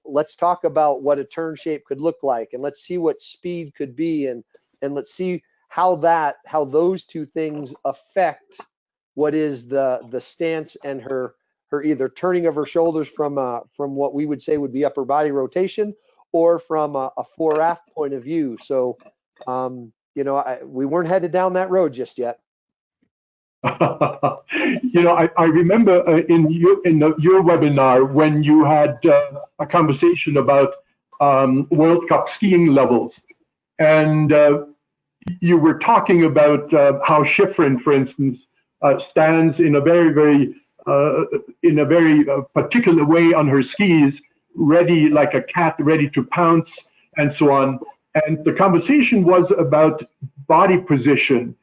let's talk about what a turn shape could look like, and let's see what speed could be, and let's see how those two things affect what is the stance and her either turning of her shoulders from what we would say would be upper body rotation, or from a fore-aft point of view. So, we weren't headed down that road just yet. I remember in your webinar when you had a conversation about World Cup skiing levels, and you were talking about how Schifrin, for instance, stands in a very particular way on her skis, ready like a cat, ready to pounce, and so on. And the conversation was about body position.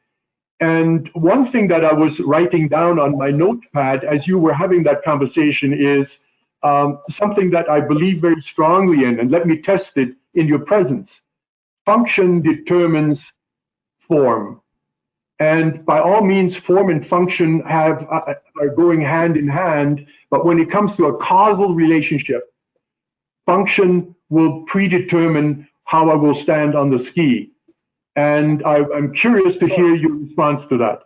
And one thing that I was writing down on my notepad as you were having that conversation is something that I believe very strongly in, and let me test it in your presence. Function determines form. And by all means, form and function are going hand in hand, but when it comes to a causal relationship, function will predetermine how I will stand on the ski. And I'm curious to hear your response to that.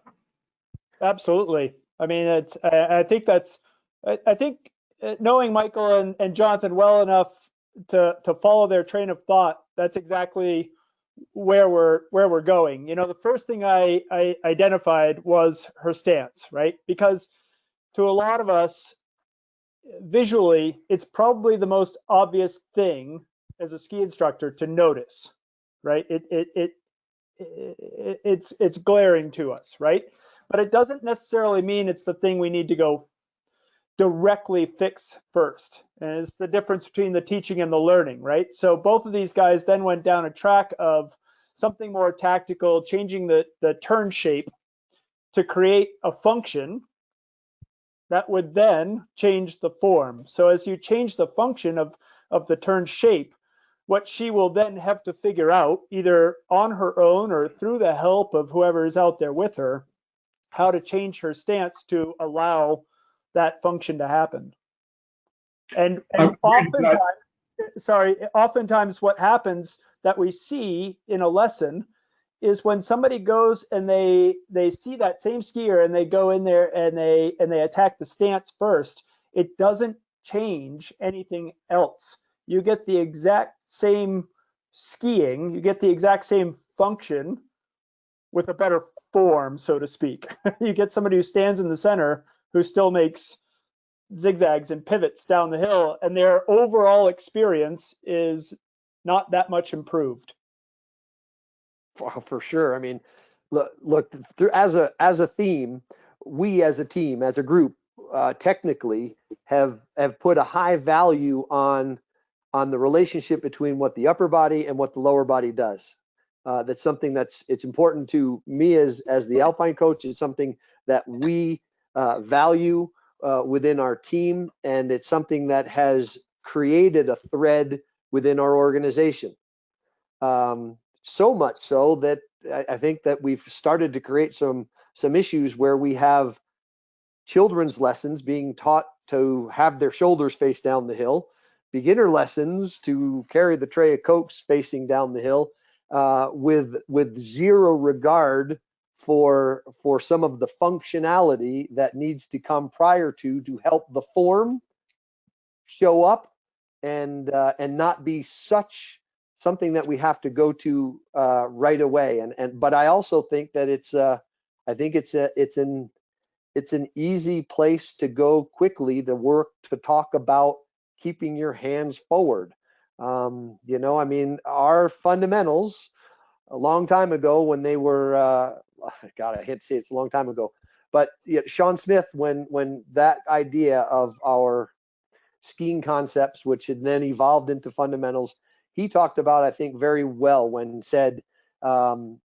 Absolutely. I mean, I think knowing Michael and Jonathan well enough to follow their train of thought, that's exactly where we're going. The first thing I identified was her stance, right? Because to a lot of us, visually, it's probably the most obvious thing as a ski instructor to notice, right? It's glaring to us, right? But it doesn't necessarily mean it's the thing we need to go directly fix first. And it's the difference between the teaching and the learning, right? So both of these guys then went down a track of something more tactical, changing the turn shape to create a function that would then change the form. So as you change the function of the turn shape, what she will then have to figure out, either on her own or through the help of whoever is out there with her, how to change her stance to allow that function to happen. And oftentimes what happens that we see in a lesson is when somebody goes and they see that same skier and they go in there and they attack the stance first, it doesn't change anything else. You get the exact same skiing, you get the exact same function with a better form, so to speak. You get somebody who stands in the center who still makes zigzags and pivots down the hill, and their overall experience is not that much improved. Well, for sure. I mean, look, as a theme, we as a team, as a group, technically have put a high value on the relationship between what the upper body and what the lower body does. That's something it's important to me as the Alpine coach. It's something that we value within our team, and it's something that has created a thread within our organization. So much so that I think that we've started to create some issues where we have children's lessons being taught to have their shoulders face down the hill, beginner lessons to carry the tray of Cokes facing down the hill, with zero regard for some of the functionality that needs to come prior to help the form show up and not be something that we have to go to right away. But I also think that it's an easy place to go quickly to talk about keeping your hands forward. I mean, our fundamentals a long time ago when they were, God, I hate to say it's a long time ago, but Sean Smith, when that idea of our skiing concepts, which had then evolved into fundamentals, he talked about, I think, very well when he said,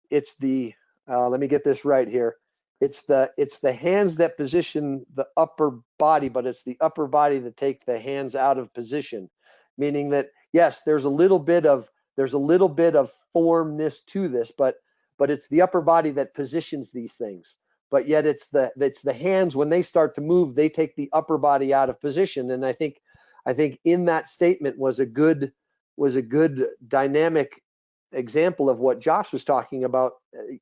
it's the, let me get this right here. It's the hands that position the upper body, but it's the upper body that take the hands out of position. Meaning that, yes, there's a little bit of formness to this, but it's the upper body that positions these things. But yet it's the hands, when they start to move, they take the upper body out of position. And I think in that statement was a good dynamic example of what Josh was talking about.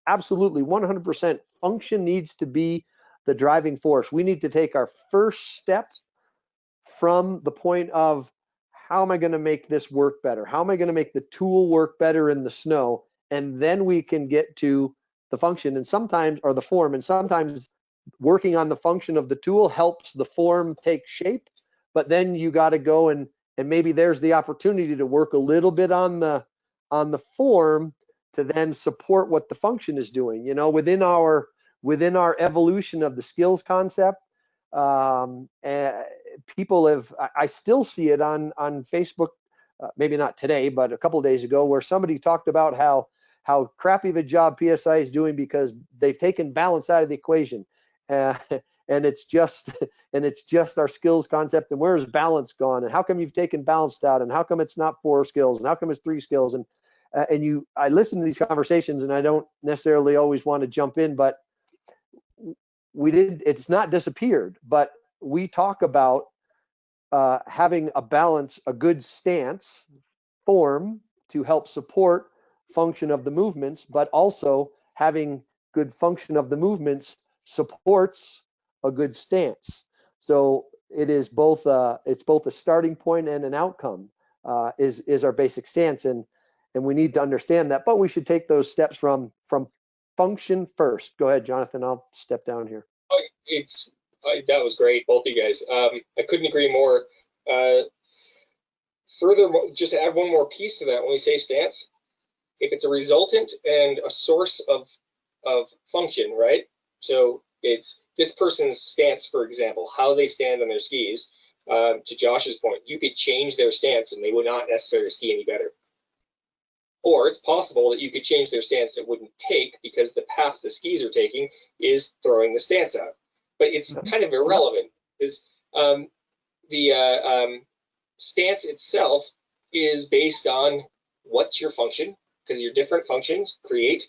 Absolutely, 100% function needs to be the driving force. We need to take our first step from the point of, how am I going to make this work better? How am I going to make the tool work better in the snow? And then we can get to the function, and sometimes, or the form, and sometimes working on the function of the tool helps the form take shape. But then you got to go and maybe there's the opportunity to work a little bit on the form to then support what the function is doing. You know, within our evolution of the skills concept, people have, I still see it on Facebook, maybe not today, but a couple of days ago, where somebody talked about how crappy of a job PSI is doing because they've taken balance out of the equation. And it's just our skills concept, and where's balance gone, and how come you've taken balance out, and how come it's not 4 skills, and how come it's 3 skills, and I listen to these conversations, and I don't necessarily always want to jump in, but it's not disappeared, but we talk about having a balance, a good stance form to help support function of the movements, but also having good function of the movements supports a good stance. So it is both it's both a starting point and an outcome, is our basic stance, and we need to understand that, but we should take those steps from function first. Go ahead, Jonathan, I'll step down here. That was great, both of you guys. I couldn't agree more. Furthermore, just to add one more piece to that, when we say stance, if it's a resultant and a source of function, right? So it's this person's stance, for example, how they stand on their skis. To Josh's point, you could change their stance and they would not necessarily ski any better. Or it's possible that you could change their stance and it wouldn't take because the path the skis are taking is throwing the stance out. But it's kind of irrelevant because the stance itself is based on what's your function, because your different functions create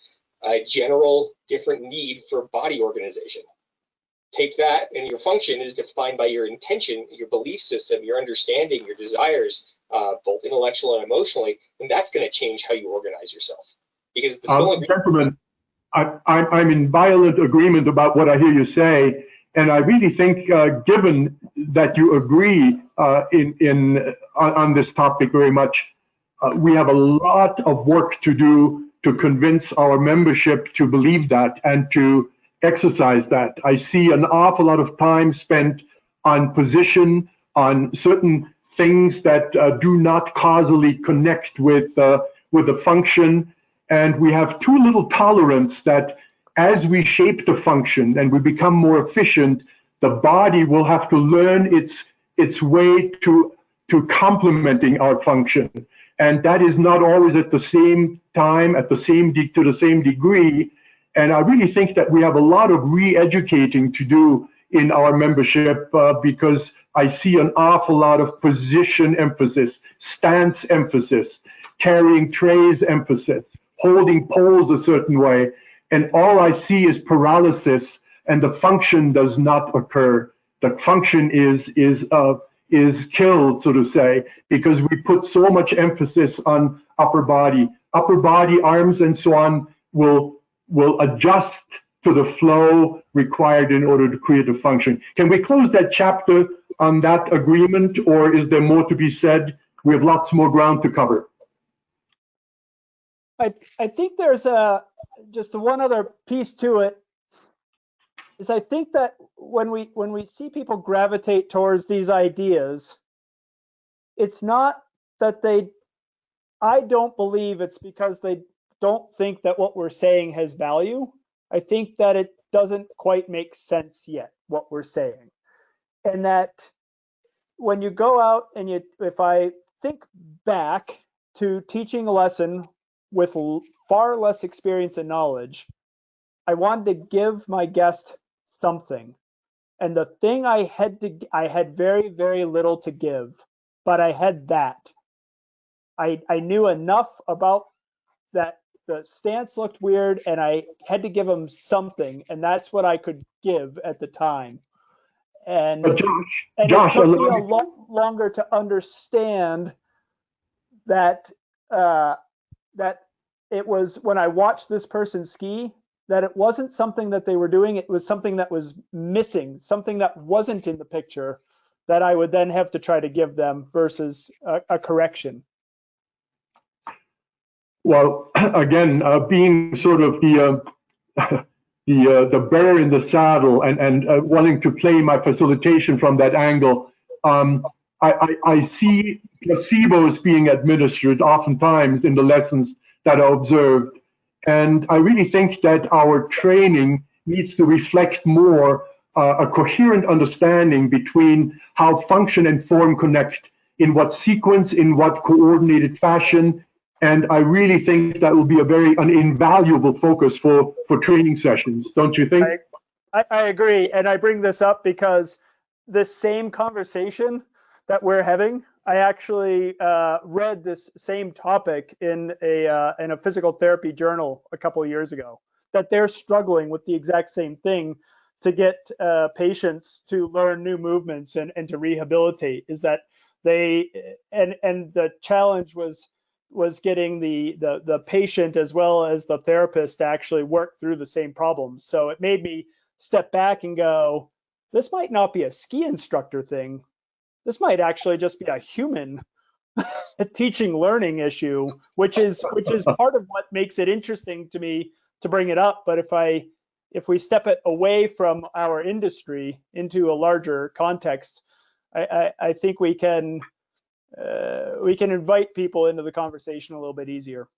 a general different need for body organization. Take that, and your function is defined by your intention, your belief system, your understanding, your desires, both intellectual and emotionally, and that's going to change how you organize yourself. Because the gentlemen, I'm in violent agreement about what I hear you say, and I really think, given that you agree on this topic very much, we have a lot of work to do to convince our membership to believe that and to exercise that. I see an awful lot of time spent on position, on certain things that do not causally connect with the function, and we have too little tolerance that as we shape the function and we become more efficient, the body will have to learn its way to complementing our function. And that is not always at the same time, to the same degree. And I really think that we have a lot of re-educating to do in our membership because I see an awful lot of position emphasis, stance emphasis, carrying trays emphasis, holding poles a certain way. And all I see is paralysis, and the function does not occur. The function is killed, so to say, because we put so much emphasis on upper body. Upper body, arms, and so on will adjust to the flow required in order to create a function. Can we close that chapter on that agreement, or is there more to be said? We have lots more ground to cover. I think there's just one other piece to it. Is I think that when we see people gravitate towards these ideas, it's not that I don't believe it's because they don't think that what we're saying has value. I think that it doesn't quite make sense yet, what we're saying. And that when you go out and if I think back to teaching a lesson with far less experience and knowledge, I wanted to give my guest something. And the thing I had very, very little to give, but I had that. I knew enough about that the stance looked weird, and I had to give him something, and that's what I could give at the time. And Josh, it took me a lot longer to understand that that it was when I watched this person ski that it wasn't something that they were doing, it was something that was missing, something that wasn't in the picture that I would then have to try to give them versus a correction. Well, again, being sort of the bear in the saddle and wanting to play my facilitation from that angle, I see placebos being administered oftentimes in the lessons that are observed. And I really think that our training needs to reflect more a coherent understanding between how function and form connect, in what sequence, in what coordinated fashion. And I really think that will be an invaluable focus for training sessions, don't you think? I agree. And I bring this up because the same conversation that we're having, I actually read this same topic in a physical therapy journal a couple of years ago, that they're struggling with the exact same thing to get patients to learn new movements and to rehabilitate. Is that they, and the challenge was getting the patient as well as the therapist to actually work through the same problems. So it made me step back and go, this might not be a ski instructor thing. This might actually just be a human teaching learning issue, which is part of what makes it interesting to me to bring it up. But if we step it away from our industry into a larger context, I think we can invite people into the conversation a little bit easier.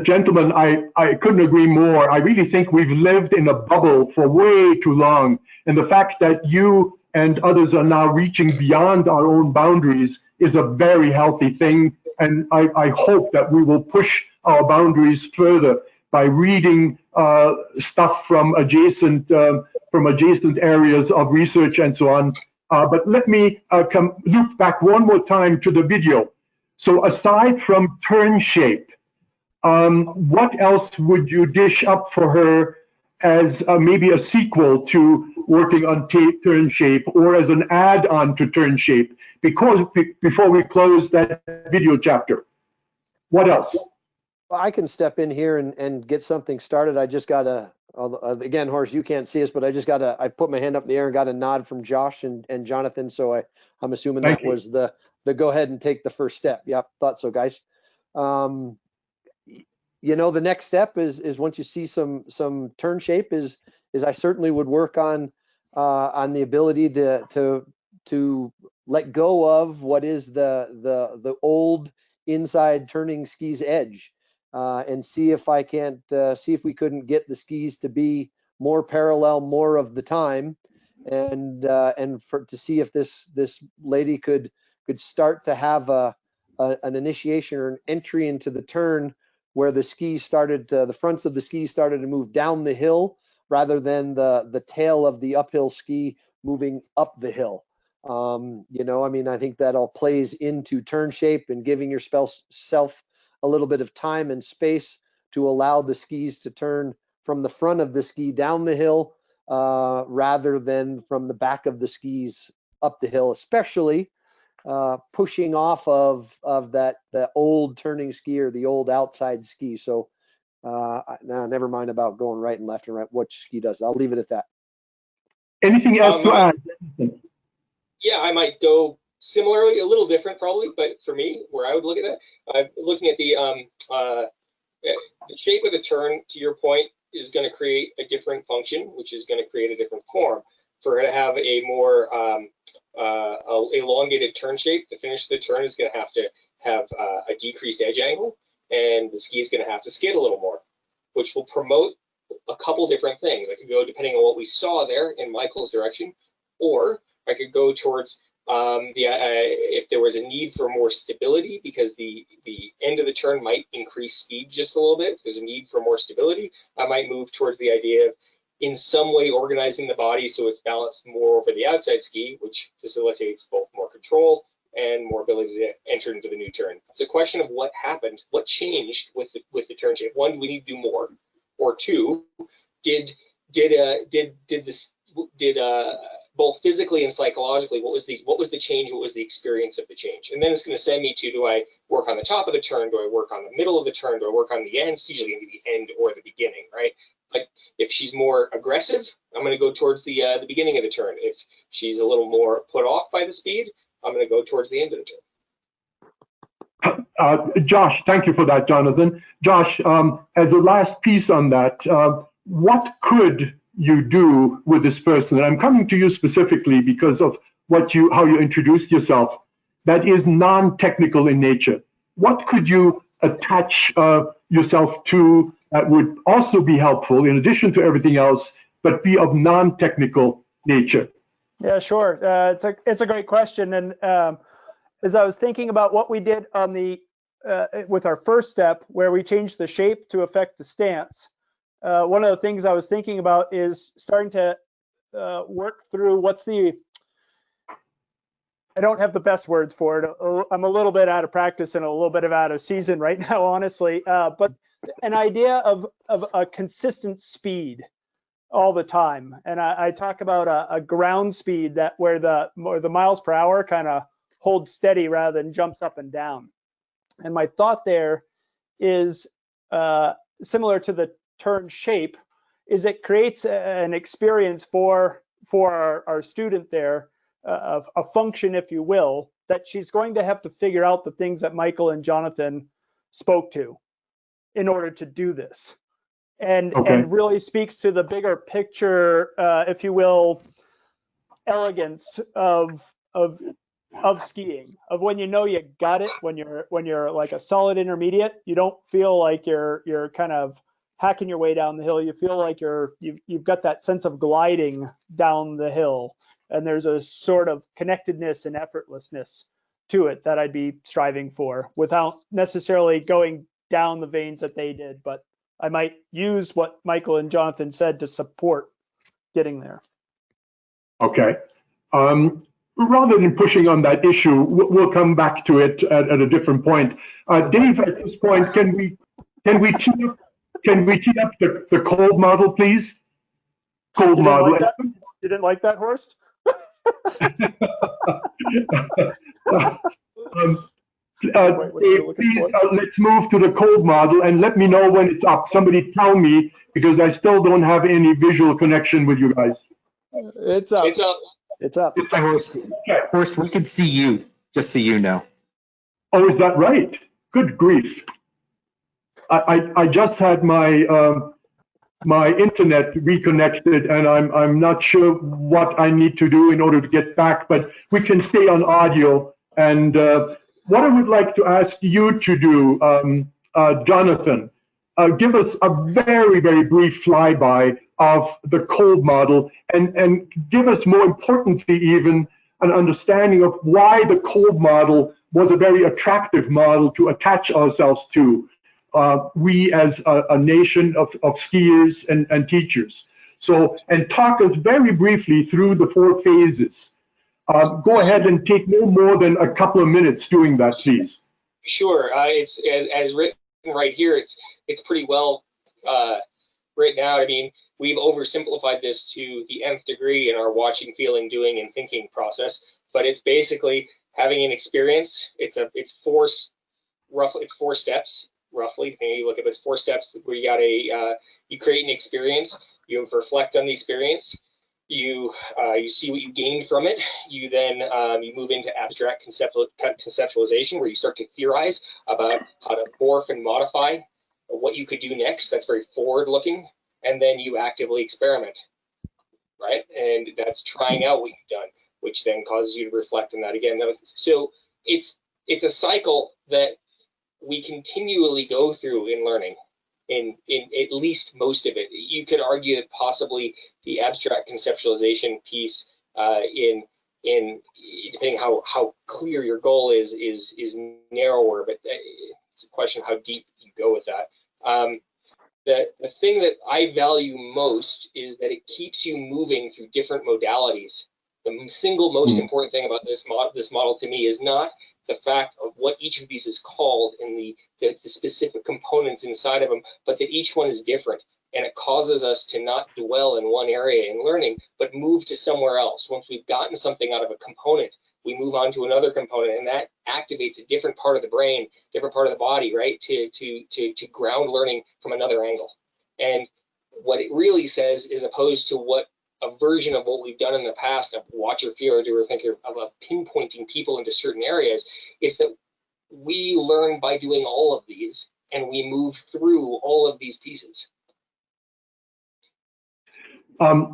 Gentlemen, I couldn't agree more. I really think we've lived in a bubble for way too long. And the fact that you and others are now reaching beyond our own boundaries is a very healthy thing. And I hope that we will push our boundaries further by reading stuff from adjacent areas of research and so on. But let me loop back one more time to the video. So aside from turn shape, what else would you dish up for her as maybe a sequel to working on turn shape, or as an add-on to turn shape, because before we close that video chapter? What else? Well, I can step in here and get something started. I just got again, Horst, you can't see us, but I put my hand up in the air and got a nod from Josh and Jonathan. So I'm assuming that was the go ahead and take the first step. Yep, thought so, guys. You know, the next step is once you see some turn shape is I certainly would work on the ability to let go of what is the old inside turning skis edge, and see if I can't see if we couldn't get the skis to be more parallel more of the time, and to see if this lady could start to have an initiation or an entry into the turn where the skis started, the fronts of the skis started to move down the hill rather than the tail of the uphill ski moving up the hill. You know, I mean, I think that all plays into turn shape and giving yourself a little bit of time and space to allow the skis to turn from the front of the ski down the hill rather than from the back of the skis up the hill, especially pushing off of the old turning ski or the old outside ski. So now never mind about going right and left and right, what ski does. I'll leave it at that. Anything else to add? Yeah, I might go similarly, a little different probably, but for me, where I would look at that, looking at the shape of the turn, to your point, is going to create a different function, which is going to create a different form. For her to have a more elongated turn shape, the finish of the turn is going to have a decreased edge angle, and the ski is going to have to skid a little more, which will promote a couple different things. I could go, depending on what we saw there, in Michael's direction, or I could go towards if there was a need for more stability, because the end of the turn might increase speed just a little bit. If there's a need for more stability, I might move towards the idea of in some way organizing the body so it's balanced more over the outside ski, which facilitates both more control and more ability to enter into the new turn. It's a question of what happened, what changed with the turn shape. One, do we need to do more? Or two, did both physically and psychologically, what was the change? What was the experience of the change? And then it's going to send me to, do I work on the top of the turn? Do I work on the middle of the turn? Do I work on the end? It's usually going to be the end or the beginning, right? Like if she's more aggressive, I'm going to go towards the beginning of the turn. If she's a little more put off by the speed, I'm going to go towards the end of the turn. Josh, thank you for that, Jonathan. Josh, as a last piece on that, what could you do with this person? And I'm coming to you specifically because of how you introduced yourself. That is non-technical in nature. What could you attach yourself to that would also be helpful in addition to everything else, but be of non-technical nature? Yeah, sure. It's a great question. And as I was thinking about what we did on the with our first step, where we changed the shape to affect the stance, one of the things I was thinking about is starting to work through I don't have the best words for it. I'm a little bit out of practice and a little bit out of season right now, honestly. But an idea of a consistent speed all the time. And I talk about a ground speed where the miles per hour kind of holds steady rather than jumps up and down. And my thought there is similar to the turn shape, is it creates an experience for our student there, a function, if you will, that she's going to have to figure out the things that Michael and Jonathan spoke to in order to do this. And really speaks to the bigger picture, if you will, elegance of skiing, of when you know you got it, when you're like a solid intermediate, you don't feel like you're kind of hacking your way down the hill. You feel like you've got that sense of gliding down the hill, and there's a sort of connectedness and effortlessness to it that I'd be striving for, without necessarily going down the veins that they did, but I might use what Michael and Jonathan said to support getting there. Okay. Rather than pushing on that issue, we'll come back to it at a different point. Dave, at this point, can we tee up the Kolb model, please? Kolb model. Like you didn't like that, Horst? Dave, please, let's move to the Kolb model and let me know when it's up. Somebody tell me, because I still don't have any visual connection with you guys. It's up. It's up. It's up. Horst, Horst, we can see you, just so you know. Oh, is that right? Good grief. I just had my my internet reconnected, and I'm not sure what I need to do in order to get back, but we can stay on audio. And what I would like to ask you to do, Jonathan, give us a very, very brief flyby of the Kolb model, and give us, more importantly even, an understanding of why the Kolb model was a very attractive model to attach ourselves to, we as a nation of skiers and teachers. So, and talk us very briefly through the 4 phases. Go ahead and take no more than a couple of minutes doing that, please. Sure. It's as written right here. It's pretty well written out. I mean, we've oversimplified this to the nth degree in our watching, feeling, doing, and thinking process. But it's basically having an experience. It's 4 steps roughly. You look at this 4 steps where you create an experience. You reflect on the experience. You see what you gained from it. You then you move into abstract conceptualization, where you start to theorize about how to morph and modify what you could do next. That's very forward-looking. And then you actively experiment, right? And that's trying out what you've done, which then causes you to reflect on that again. So it's a cycle that we continually go through in learning. In at least most of it. You could argue that possibly the abstract conceptualization piece, in depending how clear your goal is narrower, but it's a question of how deep you go with that. The thing that I value most is that it keeps you moving through different modalities. The single most important thing about this model to me is not the fact of what each of these is called and the specific components inside of them, but that each one is different, and it causes us to not dwell in one area in learning, but move to somewhere else. Once we've gotten something out of a component, we move on to another component, and that activates a different part of the brain, different part of the body, right, to ground learning from another angle. And what it really says, is opposed to what a version of what we've done in the past of watch or fear or do or think of pinpointing people into certain areas, is that we learn by doing all of these, and we move through all of these pieces. A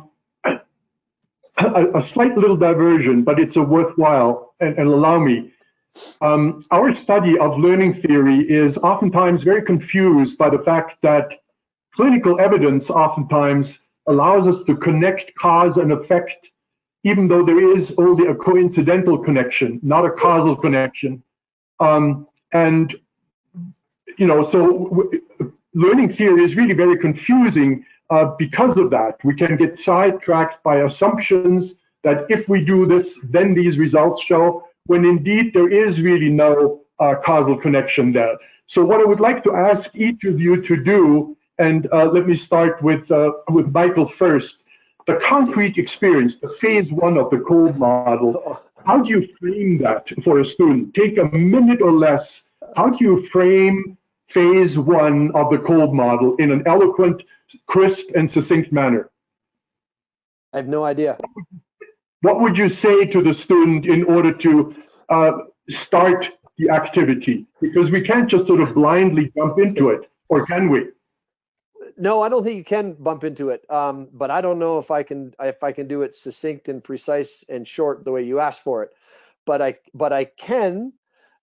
slight little diversion, but it's a worthwhile, and allow me. Our study of learning theory is oftentimes very confused by the fact that clinical evidence oftentimes allows us to connect cause and effect, even though there is only a coincidental connection, not a causal connection. And, you know, so learning theory is really very confusing because of that. We can get sidetracked by assumptions that if we do this, then these results show, when indeed there is really no causal connection there. So what I would like to ask each of you to do, and let me start with Michael first, the concrete experience, the phase one of the Kolb model, how do you frame that for a student? Take a minute or less. How do you frame phase one of the Kolb model in an eloquent, crisp, and succinct manner? I have no idea. What would you say to the student in order to start the activity? Because we can't just sort of blindly jump into it, or can we? No, I don't think you can bump into it. But I don't know if I can do it succinct and precise and short the way you asked for it. But I can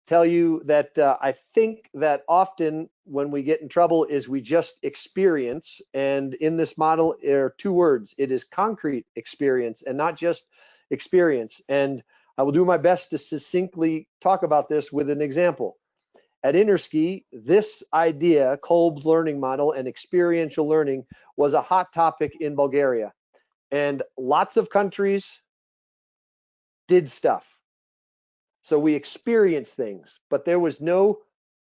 tell you that I think that often when we get in trouble is we just experience. And in this model, there are two words. It is concrete experience and not just experience. And I will do my best to succinctly talk about this with an example. At Interski, this idea, Kolb's learning model and experiential learning, was a hot topic in Bulgaria. And lots of countries did stuff. So we experienced things, but there was no,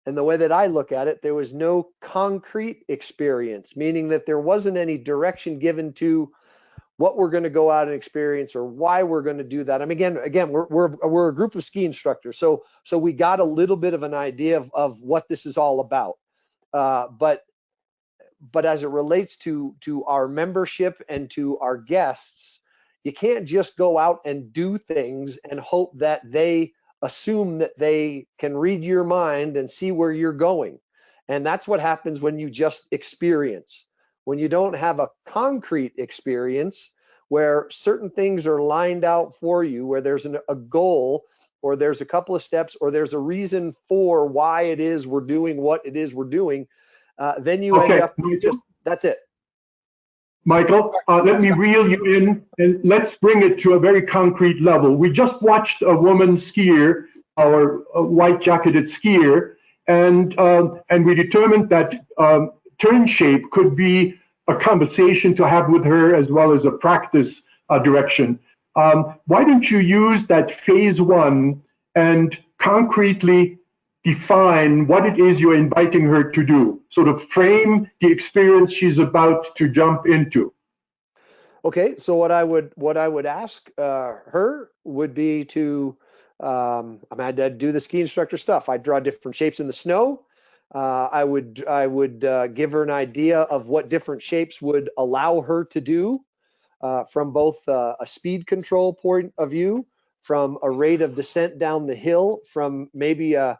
and the way that I look at it, there was no concrete experience, meaning that there wasn't any direction given to what we're going to go out and experience or why we're going to do that. I mean, again, we're a group of ski instructors, so we got a little bit of an idea of what this is all about. But as it relates to our membership and to our guests, you can't just go out and do things and hope that they assume that they can read your mind and see where you're going. And that's what happens when you just experience. When you don't have a concrete experience where certain things are lined out for you, where there's a goal, or there's a couple of steps, or there's a reason for why it is we're doing what it is we're doing, then you end up just, that's it. Michael, let me reel you in and let's bring it to a very concrete level. We just watched a woman skier, our white jacketed skier, and we determined that turn shape could be a conversation to have with her as well as a practice direction. Why don't you use that phase one and concretely define what it is you're inviting her to do, sort of frame the experience she's about to jump into. Okay, so what I would ask her would be to, I'd do the ski instructor stuff. I'd draw different shapes in the snow. I would give her an idea of what different shapes would allow her to do from both a speed control point of view, from a rate of descent down the hill, from maybe a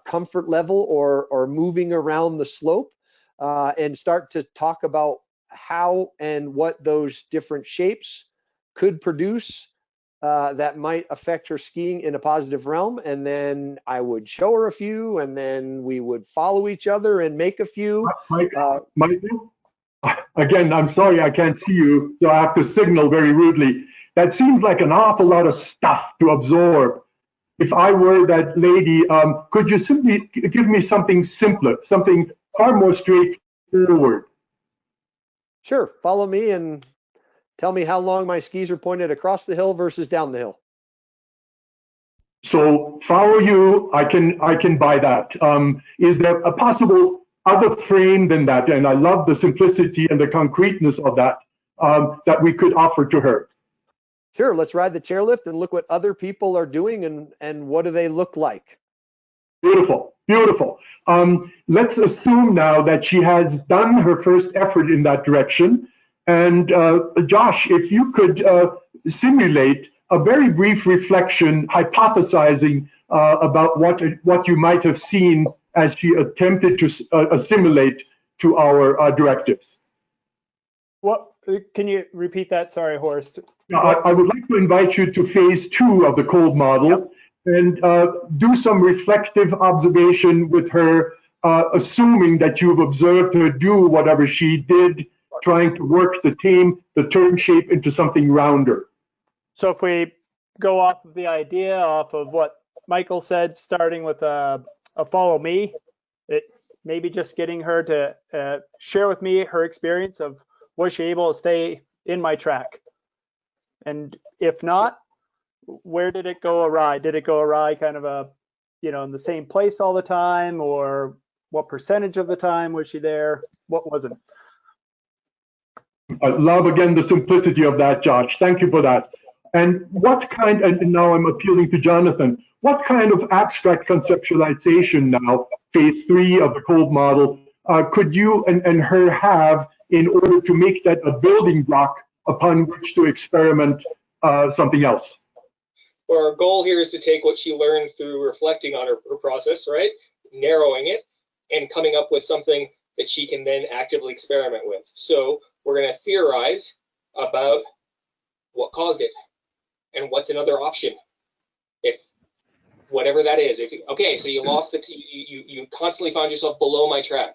comfort level or moving around the slope, and start to talk about how and what those different shapes could produce that might affect her skiing in a positive realm. And then I would show her a few, and then we would follow each other and make a few. Michael, again, I'm sorry I can't see you, so I have to signal very rudely. That seems like an awful lot of stuff to absorb. If I were that lady, could you simply give me something simpler, something far more straightforward? Sure, follow me and tell me how long my skis are pointed across the hill versus down the hill. So follow you, I can buy that. Is there a possible other frame than that? And I love the simplicity and the concreteness of that, that we could offer to her. Sure, let's ride the chairlift and look what other people are doing and what do they look like. Beautiful. Beautiful. Let's assume now that she has done her first effort in that direction. And Josh, if you could simulate a very brief reflection, hypothesizing about what you might have seen as she attempted to assimilate to our directives. What, can you repeat that? Sorry, Horst. I would like to invite you to phase 2 of the Kolb model. Yep. And do some reflective observation with her, assuming that you've observed her do whatever she did, trying to work the term shape into something rounder. So if we go off of the idea, off of what Michael said, starting with a follow me, it maybe just getting her to share with me her experience of, was she able to stay in my track? And if not, where did it go awry? Did it go awry kind of in the same place all the time, or what percentage of the time was she there? What wasn't? I love, again, the simplicity of that, Josh. Thank you for that. And and now I'm appealing to Jonathan, what kind of abstract conceptualization now, phase 3 of the Kolb model, could you and her have in order to make that a building block upon which to experiment something else? Well, our goal here is to take what she learned through reflecting on her process, right? Narrowing it and coming up with something that she can then actively experiment with. So we're going to theorize about what caused it and what's another option. If whatever that is, okay, so you lost you constantly found yourself below my track.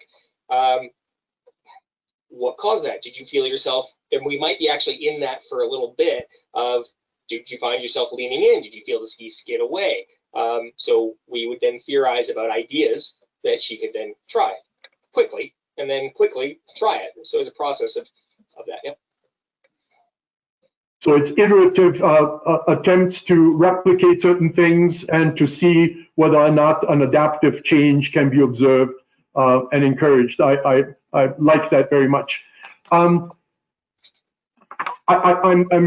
What caused that? Did you feel yourself, and we might be actually in that for a little bit of, did you find yourself leaning in? Did you feel the ski skid away? So we would then theorize about ideas that she could then try quickly, and then quickly try it. So it's a process of that, yep. So it's iterative attempts to replicate certain things and to see whether or not an adaptive change can be observed and encouraged. I like that very much. I'm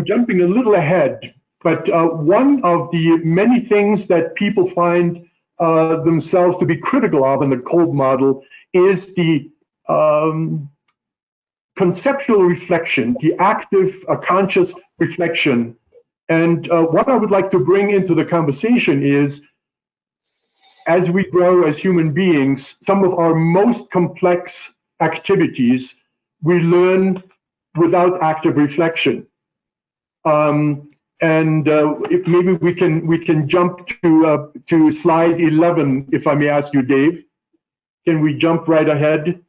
jumping a little ahead, but one of the many things that people find themselves to be critical of in the Kolb model is the conceptual reflection, the active, conscious reflection. And what I would like to bring into the conversation is, as we grow as human beings, some of our most complex activities we learn without active reflection. If maybe we can jump to slide 11, if I may ask you, Dave. Can we jump right ahead?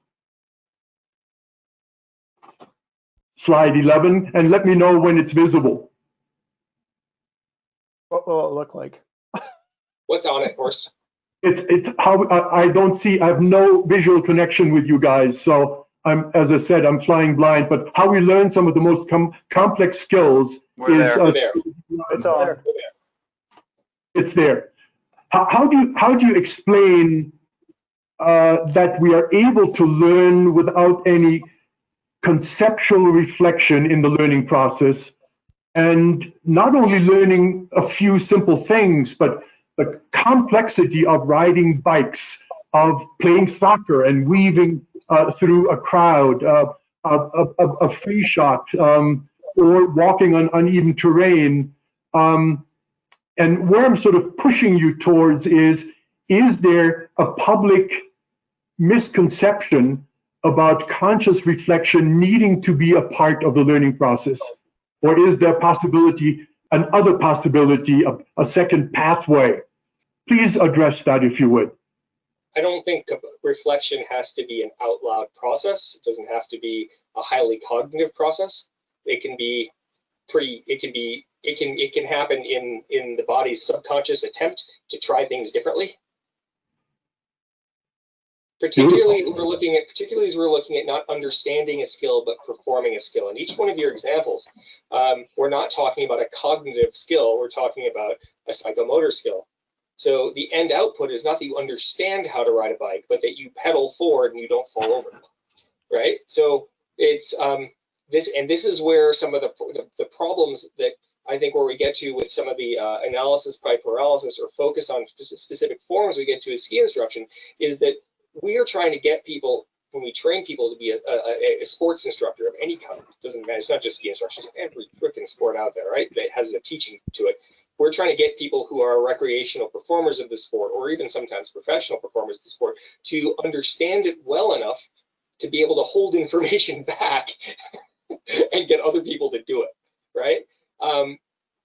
Slide 11, and let me know when it's visible. What will it look like? What's on it, Horst? It's how I don't see. I have no visual connection with you guys, so as I said, I'm flying blind. But how we learn some of the most complex skills is there. It's all there. It's there. How do you explain that we are able to learn without any conceptual reflection in the learning process, and not only learning a few simple things, but the complexity of riding bikes, of playing soccer and weaving through a crowd, a free shot, or walking on uneven terrain. And where I'm sort of pushing you towards is there a public misconception about conscious reflection needing to be a part of the learning process? Or is there another possibility, a second pathway? Please address that if you would. I don't think reflection has to be an out loud process. It doesn't have to be a highly cognitive process. It can be it can happen in the body's subconscious attempt to try things differently. Particularly as we're looking at not understanding a skill, but performing a skill. In each one of your examples, we're not talking about a cognitive skill, we're talking about a psychomotor skill. So the end output is not that you understand how to ride a bike, but that you pedal forward and you don't fall over, right? So it's this is where some of the problems that I think where we get to with some of the analysis by paralysis or focus on specific forms we get to as ski instruction is that we are trying to get people, when we train people to be a sports instructor of any kind, it doesn't matter, it's not just ski instruction, it's every freaking sport out there, right, that has a teaching to it. We're trying to get people who are recreational performers of the sport, or even sometimes professional performers of the sport, to understand it well enough to be able to hold information back and get other people to do it, right?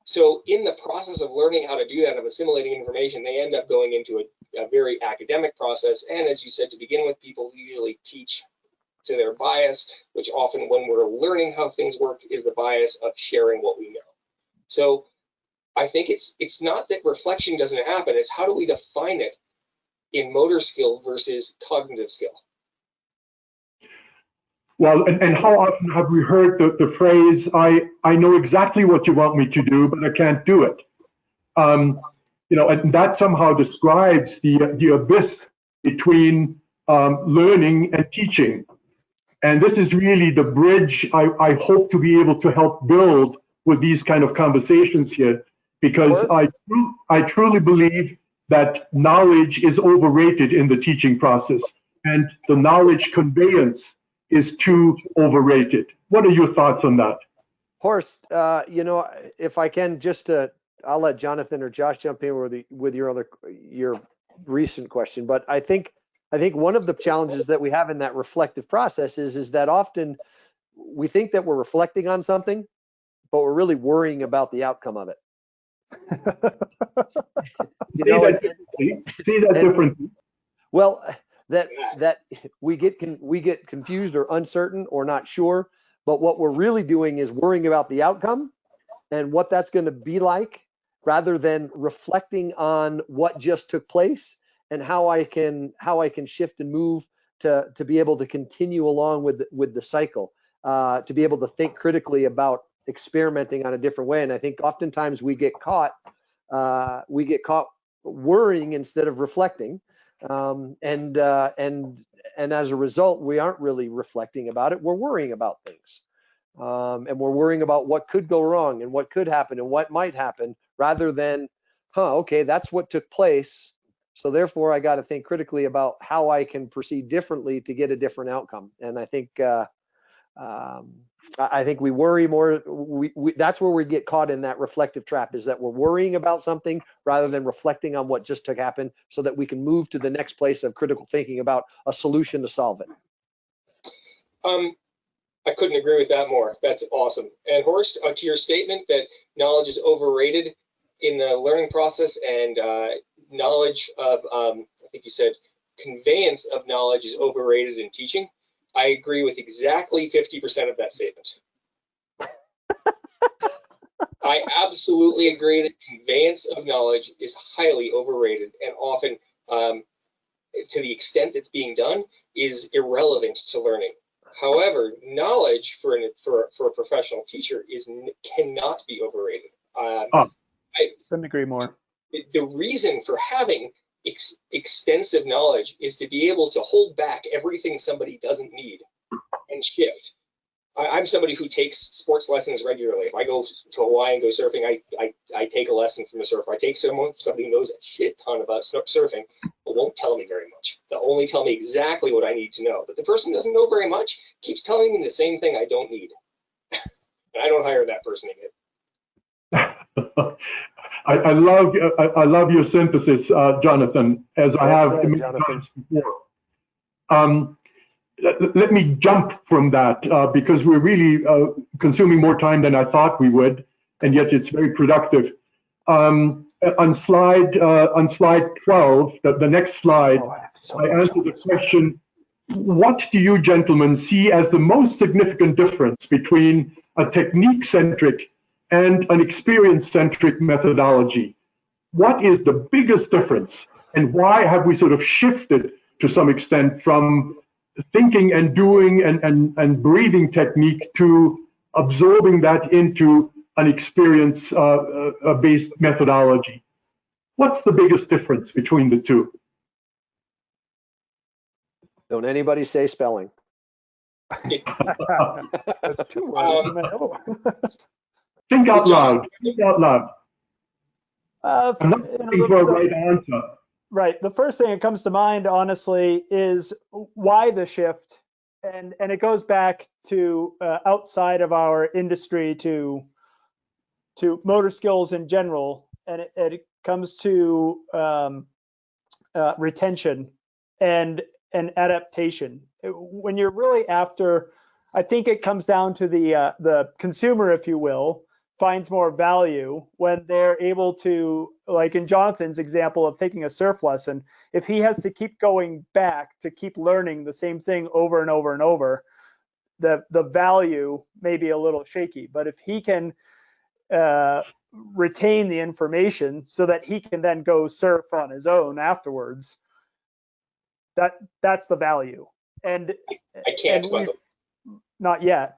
So in the process of learning how to do that, of assimilating information, they end up going into a very academic process. And as you said to begin with, people usually teach to their bias, which often when we're learning how things work is the bias of sharing what we know. So I think it's not that reflection doesn't happen, it's how do we define it in motor skill versus cognitive skill? Well, and how often have we heard the phrase, I know exactly what you want me to do, but I can't do it. You know, and that somehow describes the abyss between learning and teaching. And this is really the bridge I hope to be able to help build with these kind of conversations here, because I truly believe that knowledge is overrated in the teaching process, and the knowledge conveyance is too overrated. What are your thoughts on that? Horst, you know, if I can just, I'll let Jonathan or Josh jump in with your recent question, but I think one of the challenges that we have in that reflective process is that often we think that we're reflecting on something, but we're really worrying about the outcome of it. You know, see that differently. Well, that we get confused or uncertain or not sure, but what we're really doing is worrying about the outcome and what that's going to be like, rather than reflecting on what just took place and how I can shift and move to be able to continue along with the cycle, to be able to think critically about experimenting on a different way. And I think oftentimes we get caught worrying instead of reflecting. And as a result, we aren't really reflecting about it. We're worrying about things. And we're worrying about what could go wrong and what could happen and what might happen, rather than, okay, that's what took place. So therefore, I got to think critically about how I can proceed differently to get a different outcome. And I think we worry more. That's where we get caught in that reflective trap, is that we're worrying about something rather than reflecting on what just took happen, so that we can move to the next place of critical thinking about a solution to solve it. I couldn't agree with that more. That's awesome. And Horst, to your statement that knowledge is overrated in the learning process, and knowledge of, I think you said conveyance of knowledge is overrated in teaching, I agree with exactly 50% of that statement. I absolutely agree that conveyance of knowledge is highly overrated, and often, to the extent it's being done, is irrelevant to learning. However, knowledge for a professional teacher cannot be overrated. I couldn't agree more. The reason for having extensive knowledge is to be able to hold back everything somebody doesn't need and shift. I'm somebody who takes sports lessons regularly. If I go to Hawaii and go surfing, I take a lesson from a surfer. I take somebody who knows a shit ton about surfing, but won't tell me very much. They'll only tell me exactly what I need to know. But the person who doesn't know very much keeps telling me the same thing I don't need. And I don't hire that person again. I love your synthesis, Jonathan, as I have many times before. Let me jump from that because we're really consuming more time than I thought we would, and yet it's very productive. On slide 12, the next slide, I answered the question, what do you gentlemen see as the most significant difference between a technique-centric and an experience-centric methodology? What is the biggest difference, and why have we sort of shifted to some extent from thinking and doing and breathing technique to absorbing that into an experience-based methodology? What's the biggest difference between the two? Don't anybody say spelling. Think out loud. Think out loud. I'm not looking for a right answer. Right. The first thing that comes to mind, honestly, is why the shift, and it goes back to outside of our industry to motor skills in general, and it comes to retention and adaptation. When you're really after, I think it comes down to the consumer, if you will, finds more value when they're able to, like in Jonathan's example of taking a surf lesson, if he has to keep going back to keep learning the same thing over and over and over, the value may be a little shaky. But if he can retain the information so that he can then go surf on his own afterwards, that's the value. And I can't, and not yet.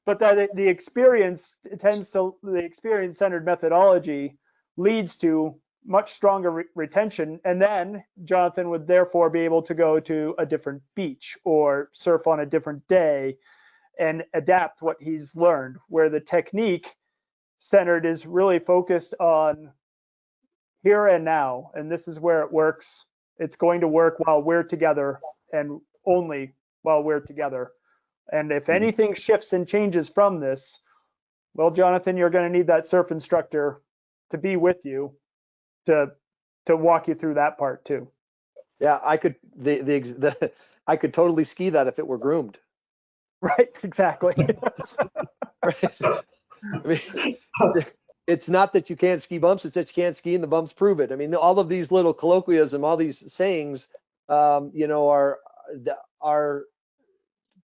But that the experience-centered methodology leads to much stronger retention, and then Jonathan would therefore be able to go to a different beach or surf on a different day and adapt what he's learned, where the technique centered is really focused on here and now, and this is where it works. It's going to work while we're together and only while we're together. And if anything shifts and changes from this, well, Jonathan, you're going to need that surf instructor to be with you to walk you through that part too. Yeah, I could I could totally ski that if it were groomed. Right, exactly. Right. I mean, it's not that you can't ski bumps; it's that you can't ski, and the bumps prove it. I mean, all of these little colloquialism, all these sayings, are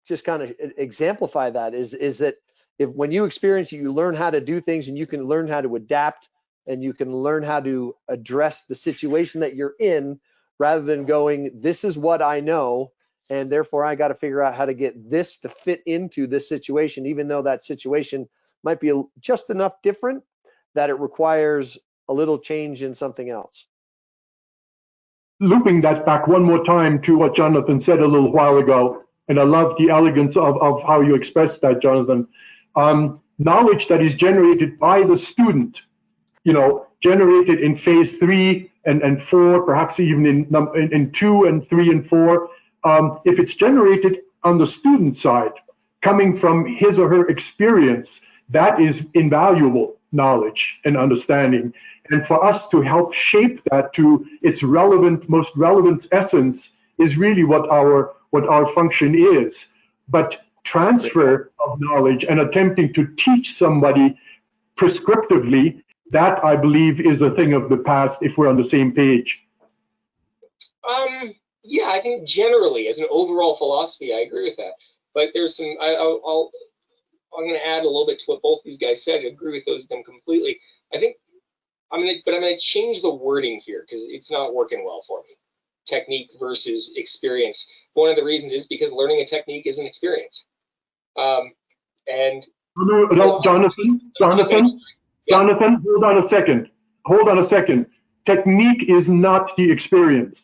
just kind of exemplify that. Is that if when you experience it, you learn how to do things, and you can learn how to adapt, and you can learn how to address the situation that you're in, rather than going, this is what I know, and therefore I got to figure out how to get this to fit into this situation, even though that situation might be just enough different that it requires a little change in something else. Looping that back one more time to what Jonathan said a little while ago, and I love the elegance of how you expressed that, Jonathan. Knowledge that is generated by the student, generated in phase 3 and 4, perhaps even in 2 and 3 and 4. If it's generated on the student side, coming from his or her experience, that is invaluable knowledge and understanding. And for us to help shape that to its most relevant essence is really what our function is. But transfer of knowledge and attempting to teach somebody prescriptively, that I believe is a thing of the past if we're on the same page. Yeah, I think generally as an overall philosophy, I agree with that. But there's some, I'm going to add a little bit to what both these guys said. I agree with them completely. I think I'm going to change the wording here because it's not working well for me. Technique versus experience. One of the reasons is because learning a technique is an experience. No, Jonathan, hold on a second. Technique is not the experience.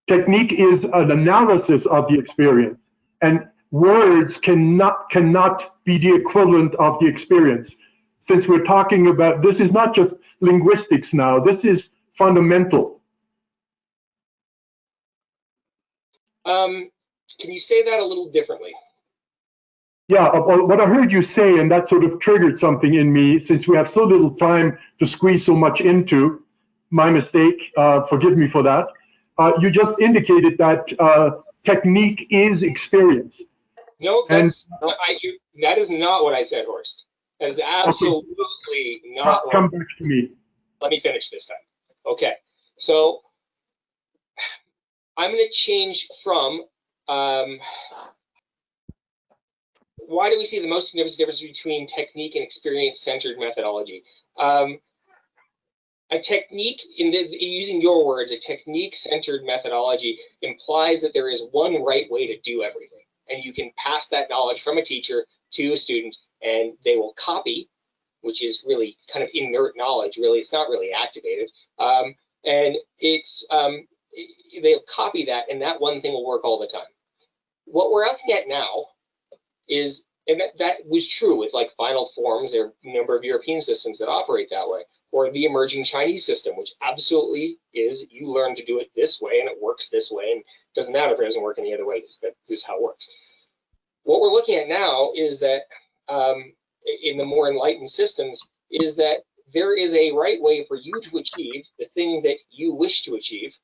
Technique is an analysis of the experience, and words cannot be the equivalent of the experience. Since we're talking about, this is not just linguistics now, this is fundamental. Can you say that a little differently? Yeah, what I heard you say, and that sort of triggered something in me, since we have so little time to squeeze so much into, my mistake, forgive me for that. You just indicated that technique is experience. No, that is not what I said, Horst. That is absolutely not what. Come back to me. Let me finish this time. Okay, so I'm going to change from why do we see the most significant difference between technique and experience-centered methodology? A technique, using your words, a technique-centered methodology implies that there is one right way to do everything, and you can pass that knowledge from a teacher to a student, and they will copy, which is really kind of inert knowledge. Really, it's not really activated, and they'll copy that, and that one thing will work all the time. What we're looking at now is And that was true with like final forms. There are a number of European systems that operate that way, or the emerging Chinese system, which absolutely is, you learn to do it this way and it works this way, and it doesn't matter if it doesn't work any other way, this is how it works. What we're looking at now is that in the more enlightened systems is that there is a right way for you to achieve the thing that you wish to achieve,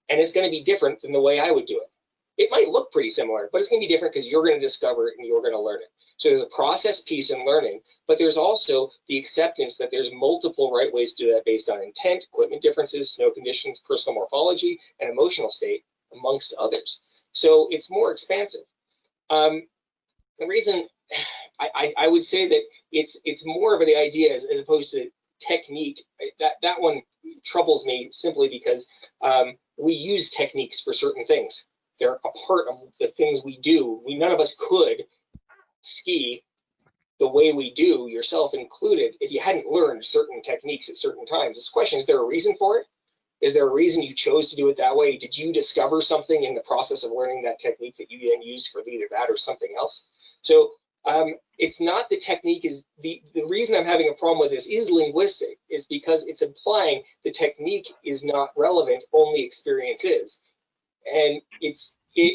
and it's going to be different than the way I would do it. It might look pretty similar, but it's going to be different because you're going to discover it and you're going to learn it. So there's a process piece in learning, but there's also the acceptance that there's multiple right ways to do that based on intent, equipment differences, snow conditions, personal morphology, and emotional state, amongst others. So it's more expansive. The reason I would say that it's more of the idea as opposed to technique, that one troubles me simply because we use techniques for certain things. They're a part of the things we do. None of us could ski the way we do, yourself included, if you hadn't learned certain techniques at certain times. This question, is there a reason for it? Is there a reason you chose to do it that way? Did you discover something in the process of learning that technique that you then used for either that or something else? So it's not the technique is the reason I'm having a problem with this is linguistic, is because it's implying the technique is not relevant, only experience is. And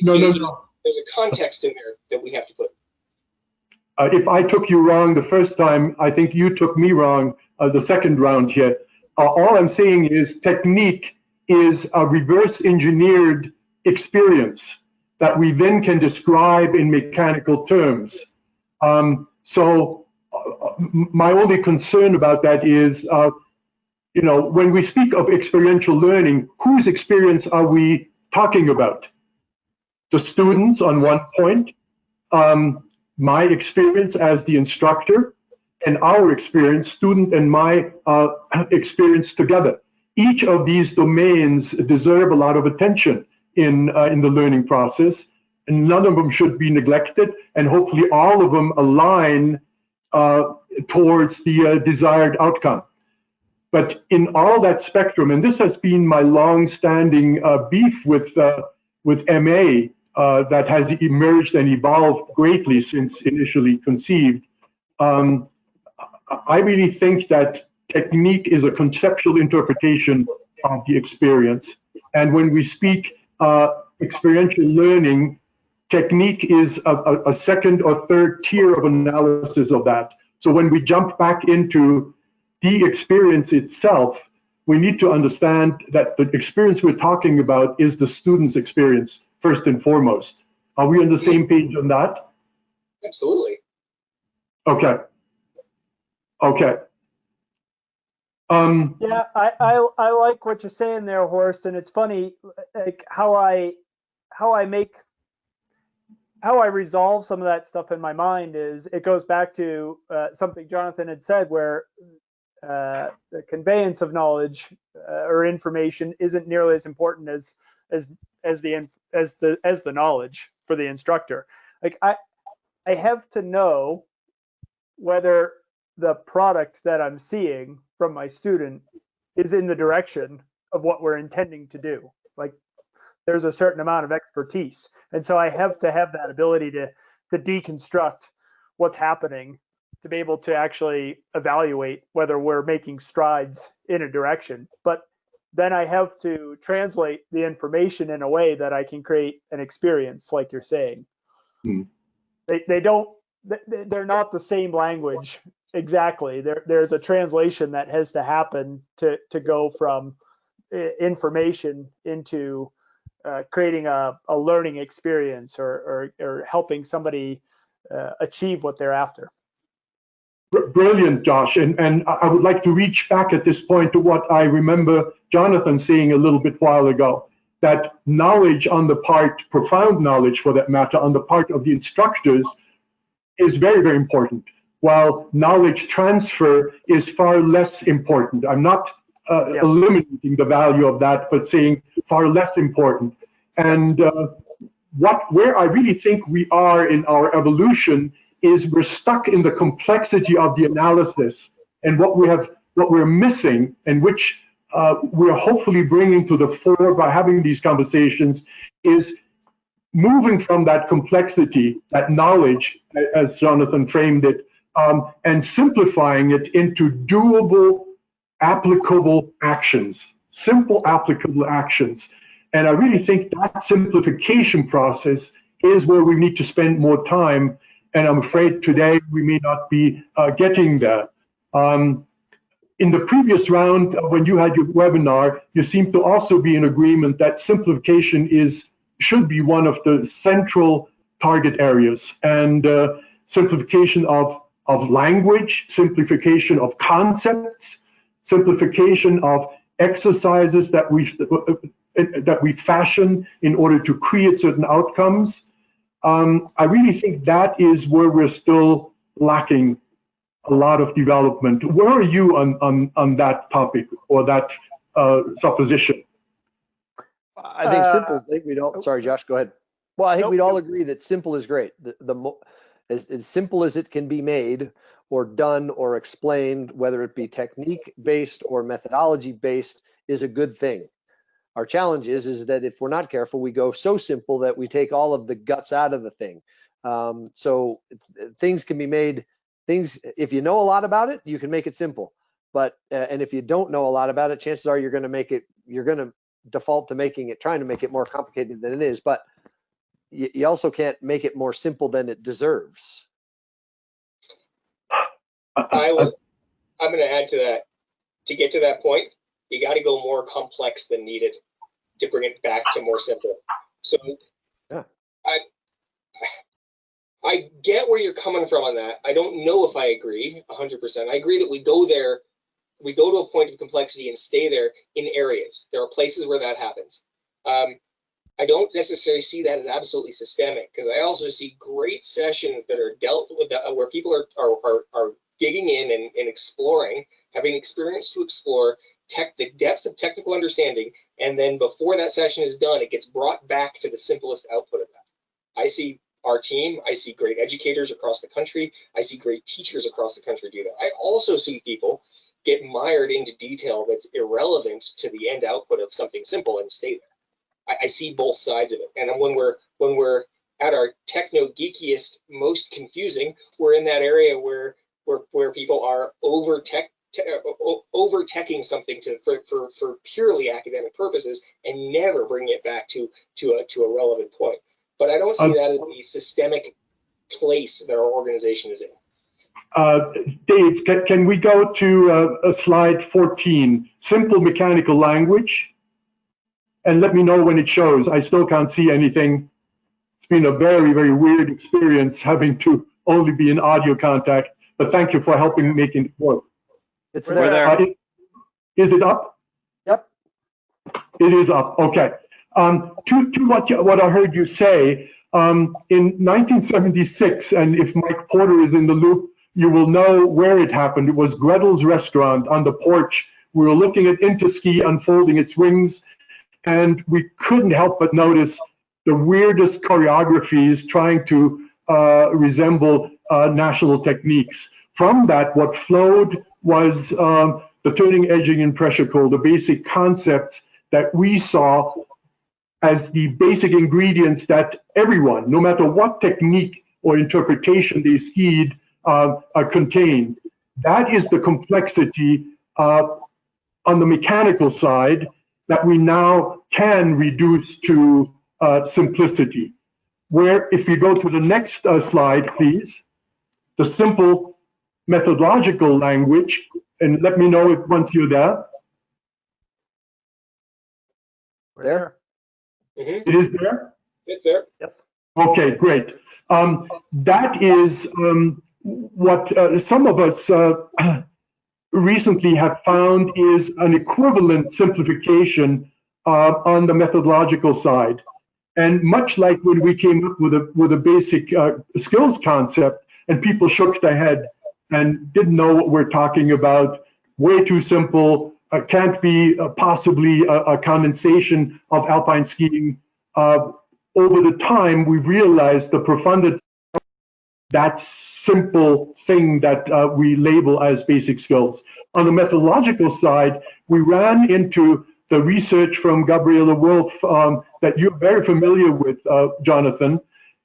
no. There's a context in there that we have to put. If I took you wrong the first time, I think you took me wrong the second round here. All I'm saying is technique is a reverse engineered experience that we then can describe in mechanical terms. So my only concern about that is, when we speak of experiential learning, whose experience are we talking about? The students on one point, my experience as the instructor, and our experience, student and my experience together. Each of these domains deserve a lot of attention in the learning process, and none of them should be neglected, and hopefully all of them align towards the desired outcome. But in all that spectrum, and this has been my long-standing beef with MA that has emerged and evolved greatly since initially conceived, I really think that technique is a conceptual interpretation of the experience. And when we speak experiential learning, technique is a second or third tier of analysis of that. So when we jump back into the experience itself, we need to understand that the experience we're talking about is the student's experience, first and foremost. Are we on the same page on that? Absolutely. Okay. Okay. Yeah, I like what you're saying there, Horst, and it's funny, like how I resolve some of that stuff in my mind is it goes back to something Jonathan had said, where the conveyance of knowledge or information isn't nearly as important as the knowledge for the instructor. Like I have to know whether the product that I'm seeing from my student is in the direction of what we're intending to do. Like there's a certain amount of expertise. And so I have to have that ability to deconstruct what's happening to be able to actually evaluate whether we're making strides in a direction. But then I have to translate the information in a way that I can create an experience, like you're saying. Hmm. They're not the same language exactly. There's a translation that has to happen to go from information into creating a learning experience or helping somebody achieve what they're after. Brilliant, Josh. And I would like to reach back at this point to what I remember Jonathan saying a little bit while ago, that knowledge on the part, profound knowledge for that matter, on the part of the instructors is very, very important, while knowledge transfer is far less important. I'm not eliminating the value of that, but saying far less important. And where I really think we are in our evolution is we're stuck in the complexity of the analysis, and what we're missing, and which we're hopefully bringing to the fore by having these conversations, is moving from that complexity, that knowledge, as Jonathan framed it, and simplifying it into doable, applicable actions, simple applicable actions. And I really think that simplification process is where we need to spend more time. And I'm afraid today we may not be getting there. In the previous round, when you had your webinar, you seemed to also be in agreement that simplification should be one of the central target areas, and simplification of language, simplification of concepts, simplification of exercises that we fashion in order to create certain outcomes. I really think that is where we're still lacking a lot of development. Where are you on that topic or that supposition? I think simple. I think we don't. Sorry, Josh. Go ahead. Well, I think we'd all agree that simple is great. As simple as it can be made, or done, or explained, whether it be technique based or methodology based, is a good thing. Our challenge is that if we're not careful, we go so simple that we take all of the guts out of the thing. So things can be made. If you know a lot about it, you can make it simple. But and if you don't know a lot about it, chances are you're going to default to trying to make it more complicated than it is. But you also can't make it more simple than it deserves. I'm going to add to that. To get to that point, you got to go more complex than needed to bring it back to more simple. So yeah. I get where you're coming from on that. I don't know if I agree 100%. I agree that we go to a point of complexity and stay there in areas. There are places where that happens. I don't necessarily see that as absolutely systemic, because I also see great sessions that are dealt with where people are digging in and exploring, having experience to explore the depth of technical understanding, and then before that session is done, it gets brought back to the simplest output of that. I see our team, I see great educators across the country, I see great teachers across the country do that. I also see people get mired into detail that's irrelevant to the end output of something simple and stay there. I see both sides of it. And when we're at our techno geekiest, most confusing, we're in that area where people are over teching something for purely academic purposes and never bring it back to a relevant point. But I don't see that as the systemic place that our organization is in. Dave, can we go to slide 14, simple mechanical language? And let me know when it shows. I still can't see anything. It's been a very, very weird experience having to only be in audio contact, but thank you for helping making it work. It's there. Is it up? Yep. It is up, okay. To what I heard you say, in 1976, and if Mike Porter is in the loop, you will know where it happened. It was Gretel's Restaurant on the porch. We were looking at Interski unfolding its wings, and we couldn't help but notice the weirdest choreographies trying to resemble national techniques. From that, what flowed was the turning, edging, and pressure code, the basic concepts that we saw as the basic ingredients that everyone, no matter what technique or interpretation they skied, contained. That is the complexity on the mechanical side that we now can reduce to simplicity. Where, if you go to the next slide, please, the simple methodological language, and let me know if once you're there. There. It is there? It's there. Yes. Okay, great. That is what some of us recently have found is an equivalent simplification on the methodological side. And much like when we came up with a basic skills concept and people shook their head and didn't know what we're talking about, way too simple, can't be possibly a condensation of alpine skiing. Over the time, we realized the profundity of that simple thing that we label as basic skills. On the methodological side, we ran into the research from Gabriela Wolf that you're very familiar with, Jonathan.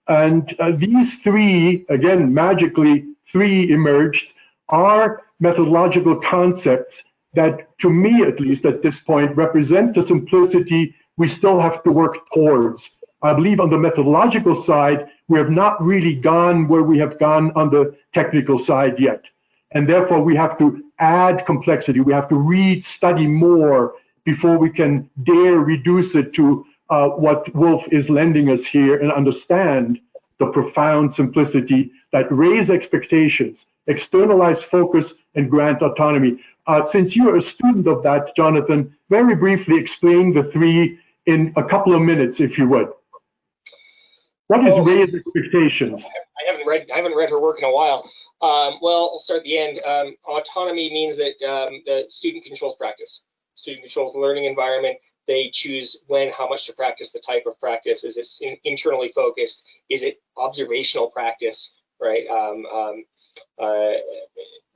And these three, again, magically, three emerged, are methodological concepts that, to me at least at this point, represent the simplicity we still have to work towards. I believe on the methodological side, we have not really gone where we have gone on the technical side yet. And therefore, we have to add complexity. We have to read, study more before we can dare reduce it to what Wolf is lending us here and understand the profound simplicity that raise expectations, externalize focus, and grant autonomy. Since you're a student of that, Jonathan, very briefly explain the three in a couple of minutes, if you would. What is raise expectations? I haven't read her work in a while. Well, I'll start at the end. Autonomy means that the student controls practice. Student controls the learning environment. They choose when, how much to practice, the type of practice. Is it internally focused? Is it observational practice, right?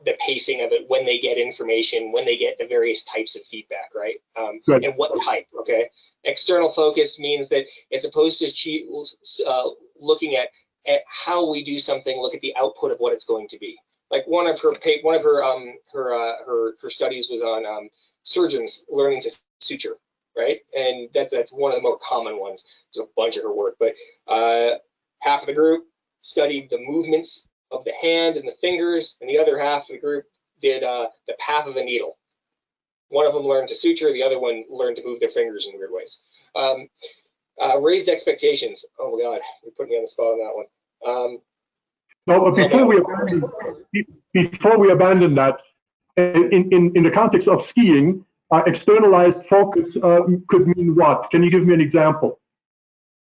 The pacing of it, when they get information, when they get the various types of feedback, right? And what type, okay? External focus means that as opposed to looking at how we do something, look at the output of what it's going to be. Like one of her studies was on surgeons learning to suture, right? And that's one of the more common ones. There's a bunch of her work, but half of the group studied the movements of the hand and the fingers, and the other half of the group did the path of a needle. One of them learned to suture, the other one learned to move their fingers in weird ways. Raised expectations. Oh my God, you're putting me on the spot on that one. No, but before we abandon that, in the context of skiing, externalized focus could mean what? Can you give me an example?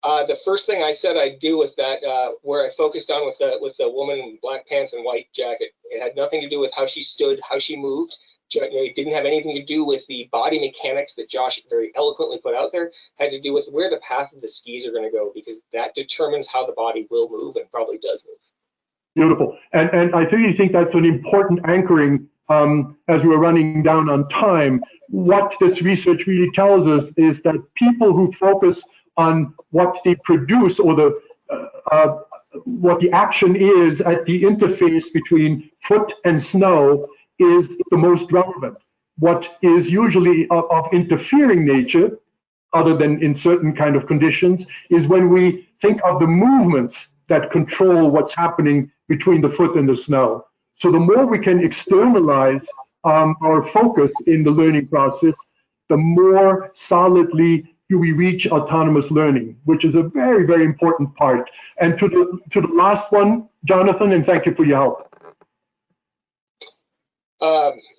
The first thing I said I'd do with that, where I focused on with the woman in black pants and white jacket, it had nothing to do with how she stood, how she moved. It didn't have anything to do with the body mechanics that Josh very eloquently put out there. It had to do with where the path of the skis are going to go, because that determines how the body will move and probably does move. Beautiful. And I really think that's an important anchoring as we're running down on time. What this research really tells us is that people who focus on what they produce or what the action is at the interface between foot and snow is the most relevant. What is usually of interfering nature, other than in certain kind of conditions, is when we think of the movements that control what's happening between the foot and the snow. So the more we can externalize our focus in the learning process, the more solidly do we reach autonomous learning, which is a very, very important part. And to the last one, Jonathan, and thank you for your help.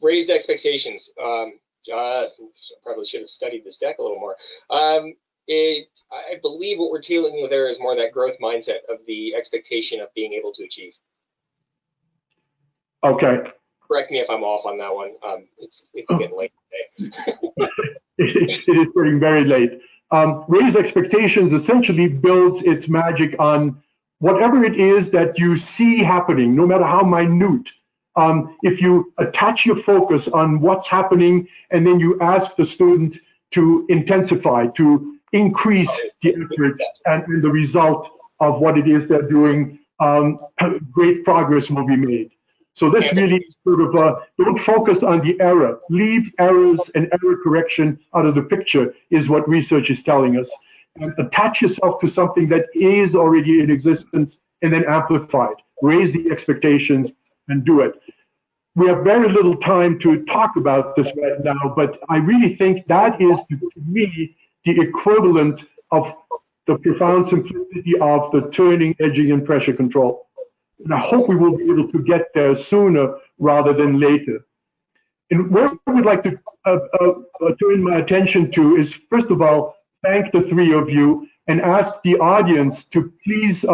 Raised expectations. Probably should have studied this deck a little more. I believe what we're dealing with there is more that growth mindset of the expectation of being able to achieve. Okay. Correct me if I'm off on that one. It's getting late today. It is getting very late. Raised expectations essentially builds its magic on whatever it is that you see happening, no matter how minute. If you attach your focus on what's happening and then you ask the student to intensify, to increase the effort and the result of what it is they're doing, great progress will be made. So this really sort of, don't focus on the error. Leave errors and error correction out of the picture is what research is telling us. And attach yourself to something that is already in existence and then amplify it. Raise the expectations and do it. We have very little time to talk about this right now, but I really think that is, to me, the equivalent of the profound simplicity of the turning, edging, and pressure control. And I hope we will be able to get there sooner rather than later. And where I would like to turn my attention to is, first of all, thank the three of you and ask the audience to please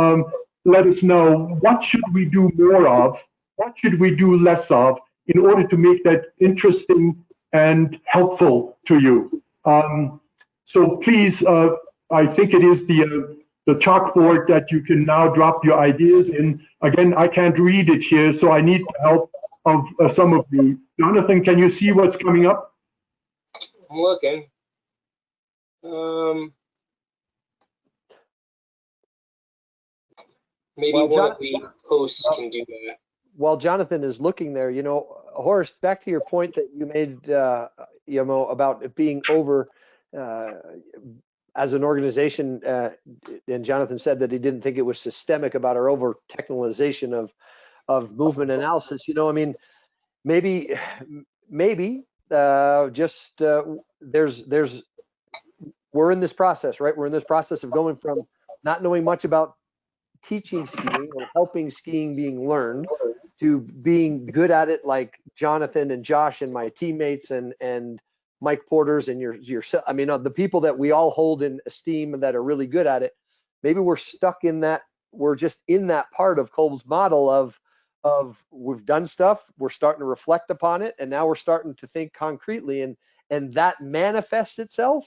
let us know what should we do more of, what should we do less of in order to make that interesting and helpful to you. So please, I think it is the chalkboard that you can now drop your ideas in. Again, I can't read it here, so I need the help of some of you. Jonathan, can you see what's coming up? I'm looking. Maybe Well, one of the hosts can do that. While Jonathan is looking there, Horst, back to your point that you made, about it being over as an organization, and Jonathan said that he didn't think it was systemic about our over technicalization of movement analysis. Maybe we're in this process, right? We're in this process of going from not knowing much about teaching skiing or helping skiing being learned to being good at it, like Jonathan and Josh and my teammates and Mike Porters and yourself. The people that we all hold in esteem that are really good at it. Maybe we're stuck in that. We're just in that part of Kolb's model of we've done stuff, we're starting to reflect upon it, and now we're starting to think concretely, and that manifests itself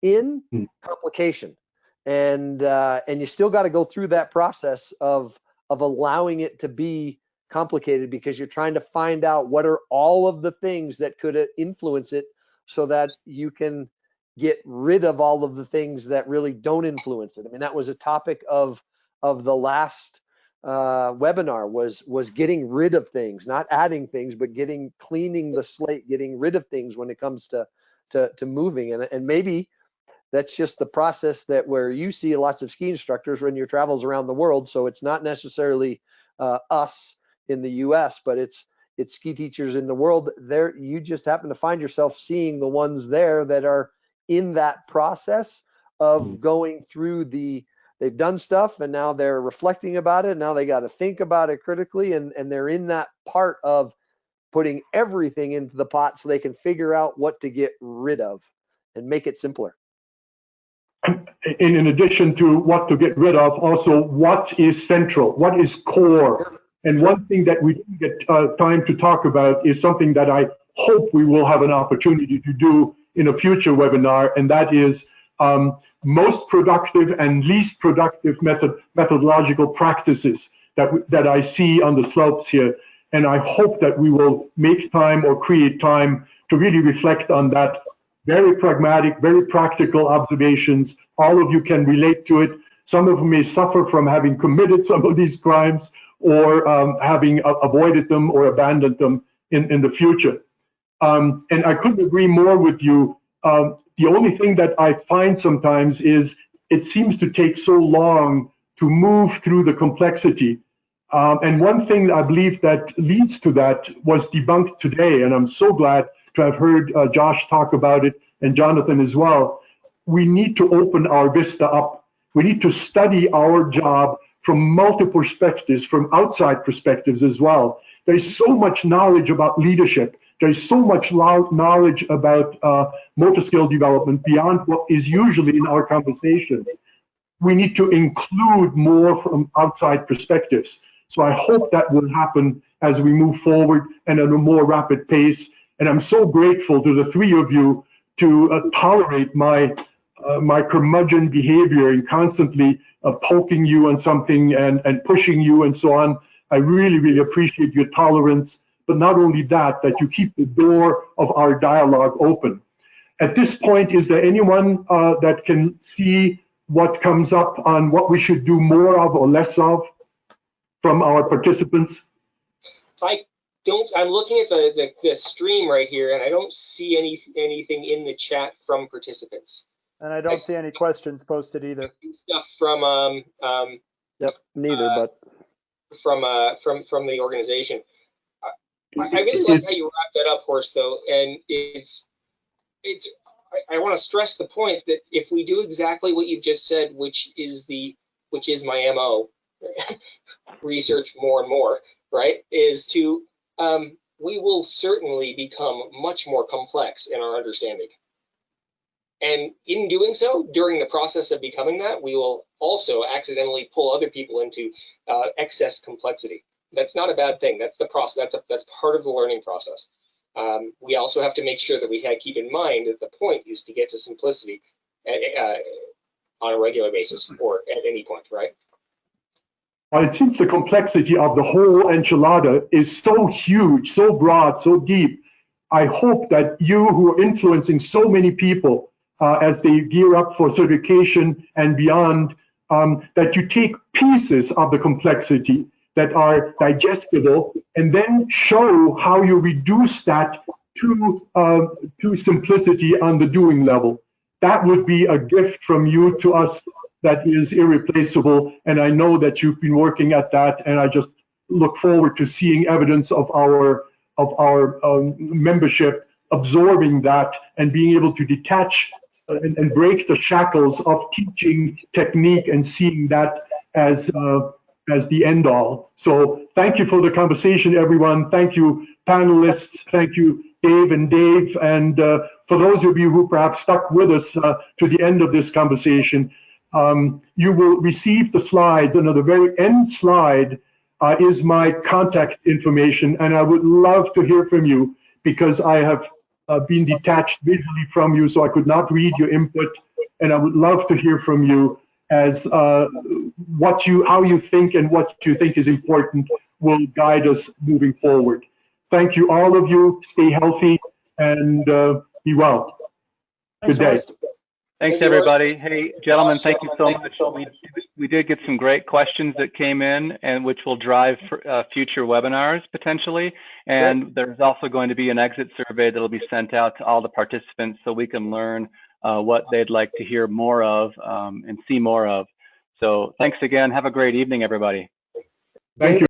in complication. And you still got to go through that process of allowing it to be complicated, because you're trying to find out what are all of the things that could influence it, so that you can get rid of all of the things that really don't influence it. That was a topic of the last webinar was getting rid of things, not adding things, but cleaning the slate, getting rid of things when it comes to moving. And maybe that's just the process where you see lots of ski instructors when your travels around the world. So it's not necessarily us in the US, but it's ski teachers in the world. There, you just happen to find yourself seeing the ones there that are in that process of going through they've done stuff and now they're reflecting about it. Now they got to think about it critically, and they're in that part of putting everything into the pot so they can figure out what to get rid of and make it simpler. In addition to what to get rid of, also what is central, what is core. And one thing that we didn't get time to talk about is something that I hope we will have an opportunity to do in a future webinar, and that is most productive and least productive methodological practices that I see on the slopes here. And I hope that we will make time or create time to really reflect on that. Very pragmatic, very practical observations. All of you can relate to it. Some of you may suffer from having committed some of these crimes, or having avoided them or abandoned them in the future. And I couldn't agree more with you. The only thing that I find sometimes is it seems to take so long to move through the complexity. And one thing I believe that leads to that was debunked today, and I'm so glad to have heard Josh talk about it, and Jonathan as well. We need to open our vista up. We need to study our job from multiple perspectives, from outside perspectives as well. There's so much knowledge about leadership. There's so much knowledge about motor skill development beyond what is usually in our conversation. We need to include more from outside perspectives. So I hope that will happen as we move forward and at a more rapid pace. And I'm so grateful to the three of you to tolerate my curmudgeon behavior and constantly poking you on something and pushing you and so on. I really, really appreciate your tolerance, but not only that, that you keep the door of our dialogue open. At this point, is there anyone that can see what comes up on what we should do more of or less of from our participants? I'm looking at the stream right here, and I don't see anything in the chat from participants. And I don't see any questions posted either. Stuff from yep, neither, but from the organization. I really like how you wrapped that up, Horst, though, and I want to stress the point that if we do exactly what you've just said, which is my MO, research more and more, right, is to we will certainly become much more complex in our understanding. And in doing so, during the process of becoming that, we will also accidentally pull other people into excess complexity. That's not a bad thing. That's the process. That's part of the learning process. We also have to make sure that we keep in mind that the point is to get to simplicity on a regular basis or at any point, right? It seems the complexity of the whole enchilada is so huge, so broad, so deep. I hope that you, who are influencing so many people, as they gear up for certification and beyond, that you take pieces of the complexity that are digestible and then show how you reduce that to simplicity on the doing level. That would be a gift from you to us that is irreplaceable. And I know that you've been working at that, and I just look forward to seeing evidence of our membership absorbing that and being able to detach and break the shackles of teaching technique and seeing that as the end all. So thank you for the conversation, everyone. Thank you, panelists. Thank you, Dave and Dave. And for those of you who perhaps stuck with us to the end of this conversation, you will receive the slides. And at the very end slide is my contact information. And I would love to hear from you, because I have been detached visually from you, so I could not read your input. And I would love to hear from you as how you think and what you think is important will guide us moving forward. Thank you, all of you. Stay healthy and be well. Good day. Thanks, everybody. Hey, gentlemen, thank you so much. We did get some great questions that came in, and which will drive future webinars potentially. And there's also going to be an exit survey that'll be sent out to all the participants so we can learn what they'd like to hear more of and see more of. So thanks again. Have a great evening, everybody. Thank you.